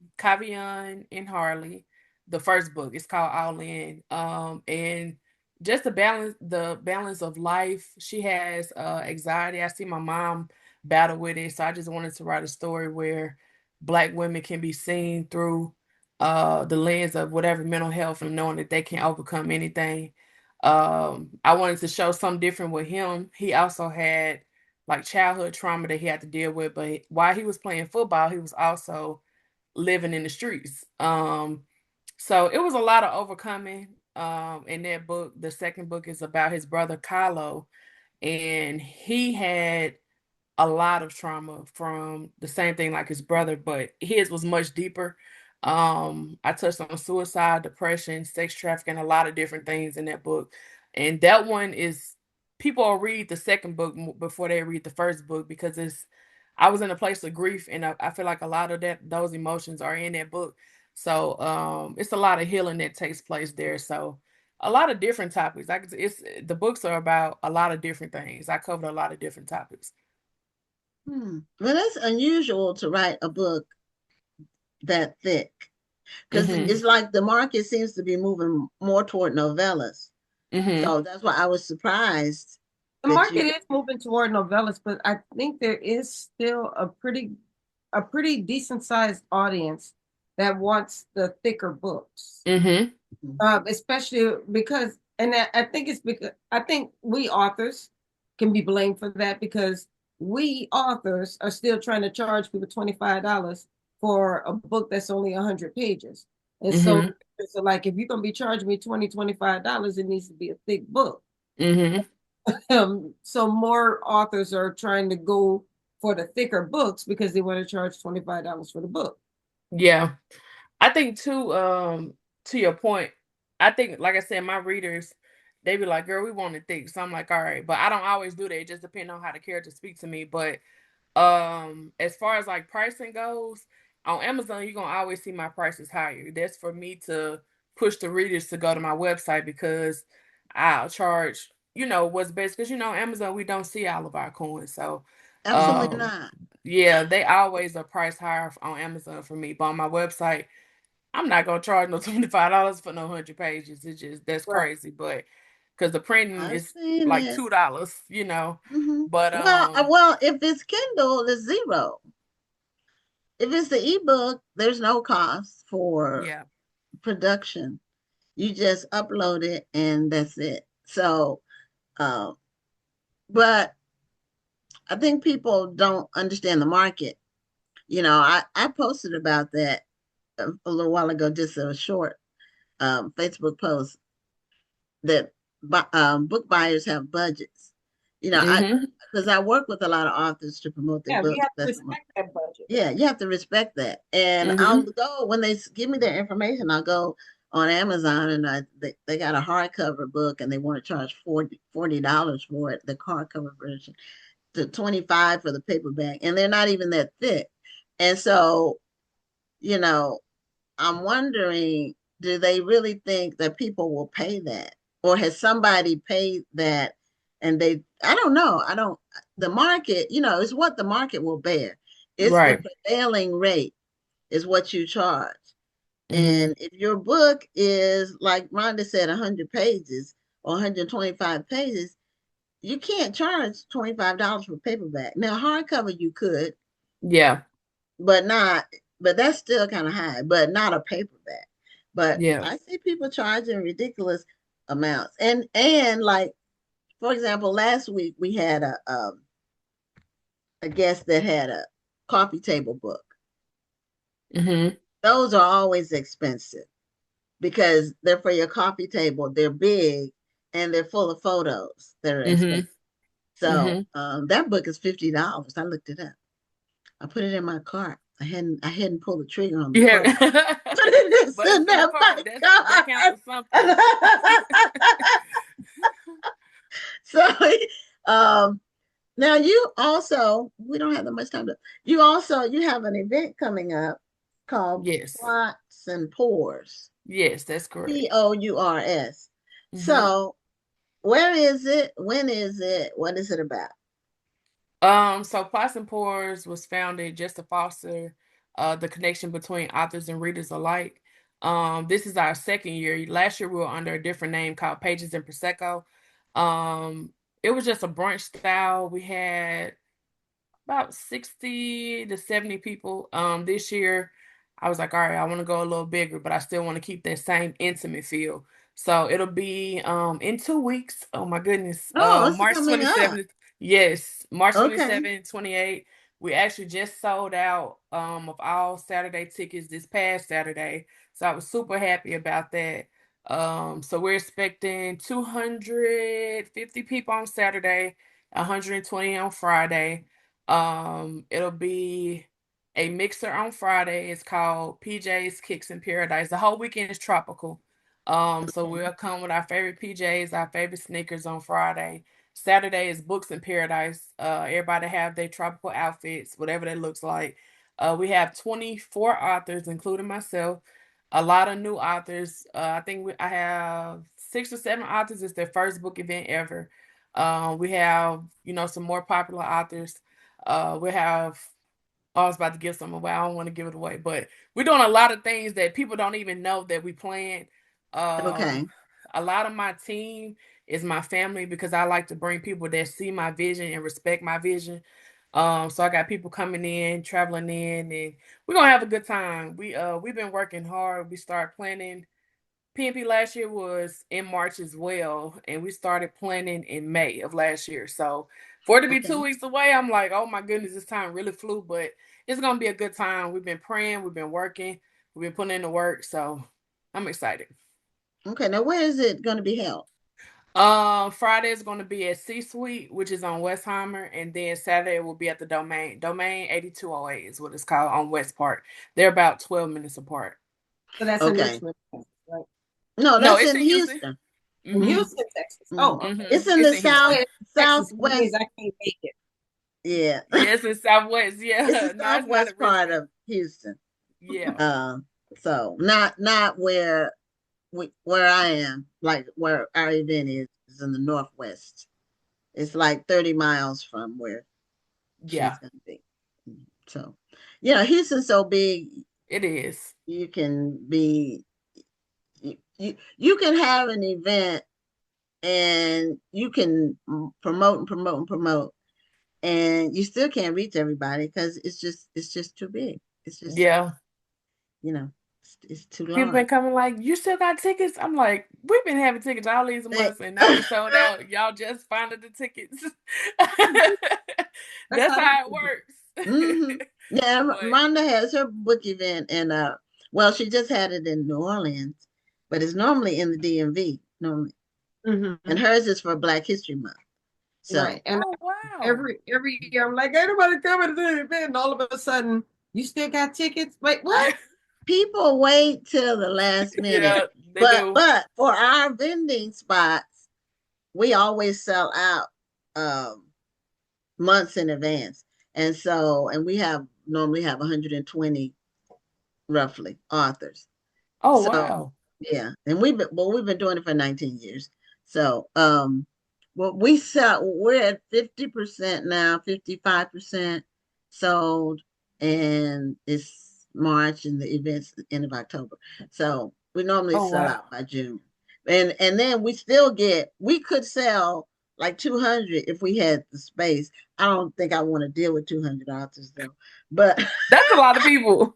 and Harley. The first book, it's called All In, and just the balance of life. She has anxiety. I see my mom battle with it. So I just wanted to write a story where Black women can be seen through the lens of whatever mental health, and knowing that they can overcome anything. I wanted to show something different with him. He also had like childhood trauma that he had to deal with, but while he was playing football, he was also living in the streets. So it was a lot of overcoming in that book. The second book is about his brother Kylo, and he had a lot of trauma from the same thing like his brother, but his was much deeper. I touched on suicide, depression, sex trafficking, a lot of different things in that book. And that one is, people will read the second book before they read the first book, because I was in a place of grief, and I feel like a lot of those emotions are in that book. So it's a lot of healing that takes place there. So a lot of different topics. The books are about a lot of different things. I covered a lot of different topics. Well, that's unusual to write a book that thick, because it's like the market seems to be moving more toward novellas. So that's why I was surprised. The market is moving toward novellas, but I think there is still a pretty decent sized audience that wants the thicker books. Especially because, and I think it's because I think we authors can be blamed for that, because we authors are still trying to charge people $25 for a book that's only 100 pages. And so like, if you're going to be charging me $25, it needs to be a thick book. So more authors are trying to go for the thicker books because they want to charge $25 for the book. Yeah. I think too, to your point, I think, like I said, my readers, they be like, girl, we want it thick. So I'm like, all right. But I don't always do that. It just depends on how the characters speak to me. But as far as like pricing goes, on Amazon, you're gonna always see my prices higher. That's for me to push the readers to go to my website because I'll charge, what's best. Because, Amazon, we don't see all of our coins. So, Absolutely not. yeah, they always are priced higher on Amazon for me. But on my website, I'm not going to charge no $25 for no 100 pages. That's Right. crazy. But because the printing I've is seen like it. $2, But, Well, if it's Kindle, it's zero. If it's the ebook, there's no cost for yeah. production. You just upload it and that's it. So, but I think people don't understand the market. I posted about that a little while ago, just a short Facebook post that book buyers have budgets. Mm-hmm. Because I work with a lot of authors to promote their Yeah, we books. have to That's respect that budget. Yeah, you have to respect that. And I'll Mm-hmm. go when they give me their information. I'll go on Amazon and they got a hardcover book and they want to charge $40 for it, the hardcover version, to 25 for the paperback, and they're not even that thick. And so, you know, I'm wondering, do they really think that people will pay that? Or has somebody paid that and I don't know. The market, is what the market will bear. It's the Right. prevailing rate is what you charge. Mm-hmm. And if your book is, like Rhonda said, 100 pages or 125 pages, you can't charge $25 for paperback. Now, hardcover you could, Yeah. but that's still kind of high, but not a paperback. But Yeah. I see people charging ridiculous amounts. And like, for example, last week we had a guest that had a coffee table book. Mm-hmm. Those are always expensive because they're for your coffee table. They're big and they're full of photos that are Mm-hmm. expensive. So Mm-hmm. that book is $50. I looked it up. I put it in my cart. I hadn't pulled the trigger on the Yeah. cart. But it is But it's in in the that cart. my That counts as something. So now you also, we don't have that much time you have an event coming up called Yes. Plots and Pours. Yes, that's correct. POURS. Mm-hmm. So where is it? When is it? What is it about? So Plots and Pours was founded just to foster the connection between authors and readers alike. This is our second year. Last year we were under a different name called Pages and Prosecco. It was just a brunch style. We had about 60 to 70 people. This year I was like, all right, I want to go a little bigger, but I still want to keep that same intimate feel. So it'll be in 2 weeks. Oh my goodness. Oh, it's March coming up. 27th. Yes, March Okay. 27th, 28th. We actually just sold out of all Saturday tickets this past Saturday. So I was super happy about that. So we're expecting 250 people on Saturday, 120 on Friday. It'll be a mixer on Friday. It's called PJ's Kicks in Paradise. The whole weekend is tropical. So we'll come with our favorite PJs, our favorite sneakers on Friday. Saturday is Books in Paradise. Everybody have their tropical outfits, whatever that looks like. We have 24 authors, including myself. A lot of new authors. I think I have 6 or 7 authors. It's their first book event ever. We have, some more popular authors. We have, I was about to give some away. I don't want to give it away, but we're doing a lot of things that people don't even know that we plan. Okay. A lot of my team is my family because I like to bring people that see my vision and respect my vision. So I got people coming in, traveling in, and we're gonna have a good time. We've been working hard. We started planning. PNP last year was in March as well, and we started planning in May of last year. So for it to be Okay. 2 weeks away, I'm like, oh my goodness, this time really flew, but it's gonna be a good time. We've been praying, we've been working, we've been putting in the work, so I'm excited. Okay. Now, where is it going to be held? Friday is going to be at C Suite, which is on Westheimer, and then Saturday will be at the Domain. Domain 8208 is what it's called on West Park. They're about 12 minutes apart. So that's in Okay. Richmond, Texas, right? No, No, that's it's in in Houston. Houston. In Mhm. Houston, Texas. Oh, okay. Mhm. It's in It's the in Houston. Texas southwest. means I can't make it. Yeah. Yes, in Southwest. Yeah, It's the no, it's not southwest in part Richmond. of Houston. Yeah. So not where where I am, like where our event is in the Northwest. It's like 30 miles from where she's going to be. So, Houston's so big. It is. You can be, you can have an event and you can promote and promote and promote, and you still can't reach everybody because it's just too big. It's just, it's too long. People been coming like, you still got tickets? I'm like, we've been having tickets all these months and now we sold out. Y'all just finding the tickets. That's how it works. Mm-hmm. Yeah, Rhonda has her book event, and she just had it in New Orleans, but it's normally in the DMV normally, and hers is for Black History Month. So, right. And wow, every year I'm like, ain't nobody coming to the event, and all of a sudden, you still got tickets? Wait, what? People wait till the last minute, but for our vending spots, we always sell out months in advance. And we normally have 120 roughly authors. Oh, wow. Yeah. And we've been doing it for 19 years. So, we're at 50% now, 55% sold, and it's March and the event's the end of October. So we normally sell out by June. And then we could sell like 200 if we had the space. I don't think I want to deal with 200 authors though, but that's a lot of people.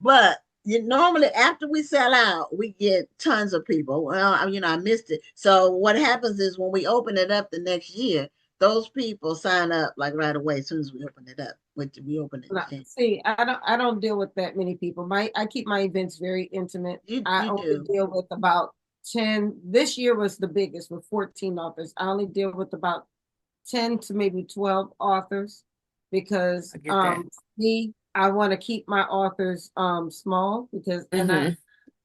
But normally after we sell out, we get tons of people. Well, I missed it. So what happens is when we open it up the next year, those people sign up like right away as soon as we open it up. We open it. See, I don't deal with that many people. I keep my events very intimate. I only deal with about 10. This year was the biggest with 14 authors. I only deal with about 10 to maybe 12 authors because I want to keep my authors small because I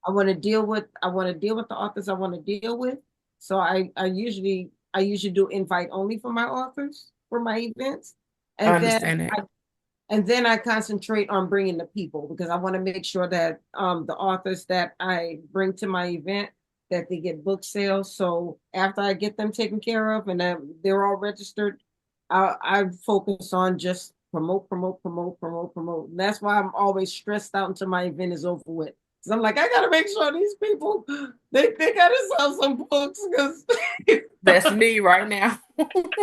want to deal with the authors I want to deal with. So I usually do invite only for my authors for my events. And I understand that. And then I concentrate on bringing the people because I want to make sure that the authors that I bring to my event, that they get book sales. So after I get them taken care of and they're all registered, I focus on just promote. And that's why I'm always stressed out until my event is over with. Because I'm like, I got to make sure these people, they got to sell some books. Because that's me right now.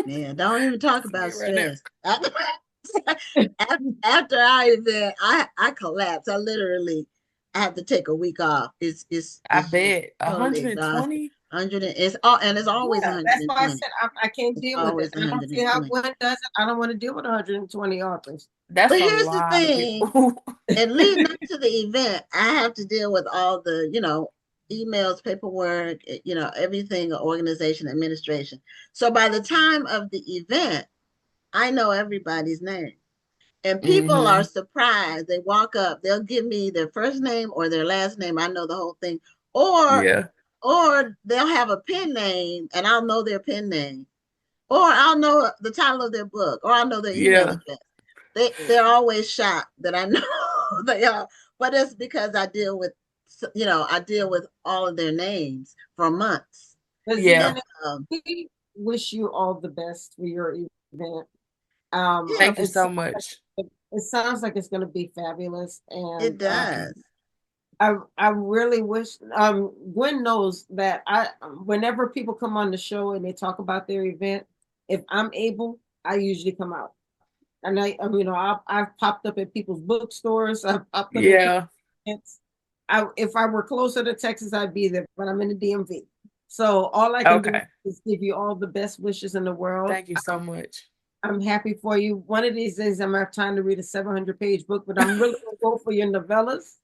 Yeah, don't even talk about stress. After our event, I collapse. I have to take a week off. It's I bet 120. It's always 120. That's why I said I can't deal with it. And I don't see how one does it. I don't want to deal with 120 authors. But here's the thing. And leading up to the event, I have to deal with all the, emails, paperwork, everything, organization, administration. So by the time of the event, I know everybody's name. And people are surprised. They walk up, they'll give me their first name or their last name. I know the whole thing. Or they'll have a pen name and I'll know their pen name. Or I'll know the title of their book, or I'll know their email address. They're always shocked that I know they are. But it's because I deal with all of their names for months. We wish you all the best for your event. Thank you so much. It sounds like it's going to be fabulous, and it does. I really wish Gwen knows that whenever people come on the show and they talk about their event, if I'm able, I usually come out. And I've popped up at people's bookstores. I've popped up at events. If I were closer to Texas, I'd be there, but I'm in the DMV. So all I can do is give you all the best wishes in the world. Thank you so much. I'm happy for you. One of these days, I'm gonna have time to read a 700-page book, but I'm really gonna go for your novellas.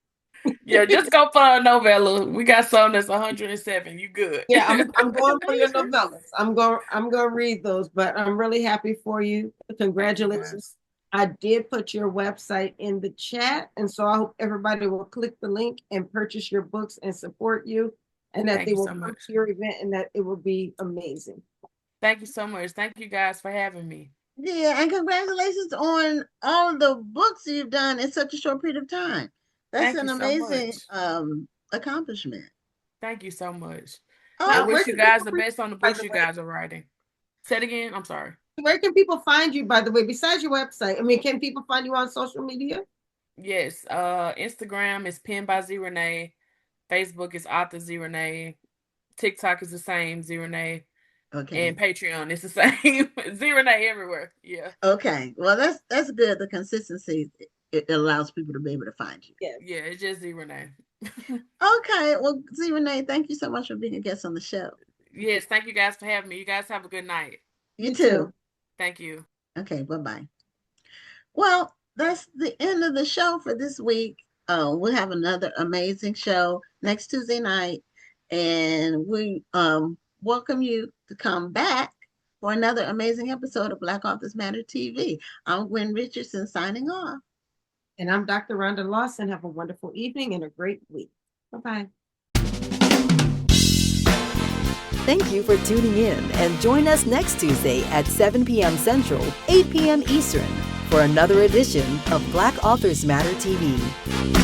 Yeah, just go for a novella. We got some that's 107. You good? Yeah, I'm going for your novellas. I'm gonna read those, but I'm really happy for you. Congratulations. I did put your website in the chat, and so I hope everybody will click the link and purchase your books and support you, and that they will come to your event, and that it will be amazing. Thank you so much. Thank you guys for having me. Yeah, and congratulations on all the books you've done in such a short period of time. That's an amazing accomplishment. Thank you so much. Oh, I Where wish you can guys people the reach best on the by books the you way? guys are writing. Say it again. I'm sorry. Where can people find you, by the way, besides your website? I mean, can people find you on social media? Yes. Instagram is Pen by Z Renee. Facebook is Author Z Renee. TikTok is the same, Z Renee. okay. And Patreon is the same. Z Renee everywhere. Yeah. Okay. Well, that's good. The consistency, it allows people to be able to find you. Yeah, it's just Z Renee. Okay. Well, Z Renee, thank you so much for being a guest on the show. Yes, thank you guys for having me. You guys have a good night. You too. Thank you. Okay. Bye-bye. Well, that's the end of the show for this week. We'll have another amazing show next Tuesday night, and we welcome you to come back for another amazing episode of Black Authors Matter TV. I'm Gwen Richardson signing off. And I'm Dr. Rhonda Lawson. Have a wonderful evening and a great week. Bye-bye. Thank you for tuning in, and join us next Tuesday at 7 p.m. Central, 8 p.m. Eastern for another edition of Black Authors Matter TV.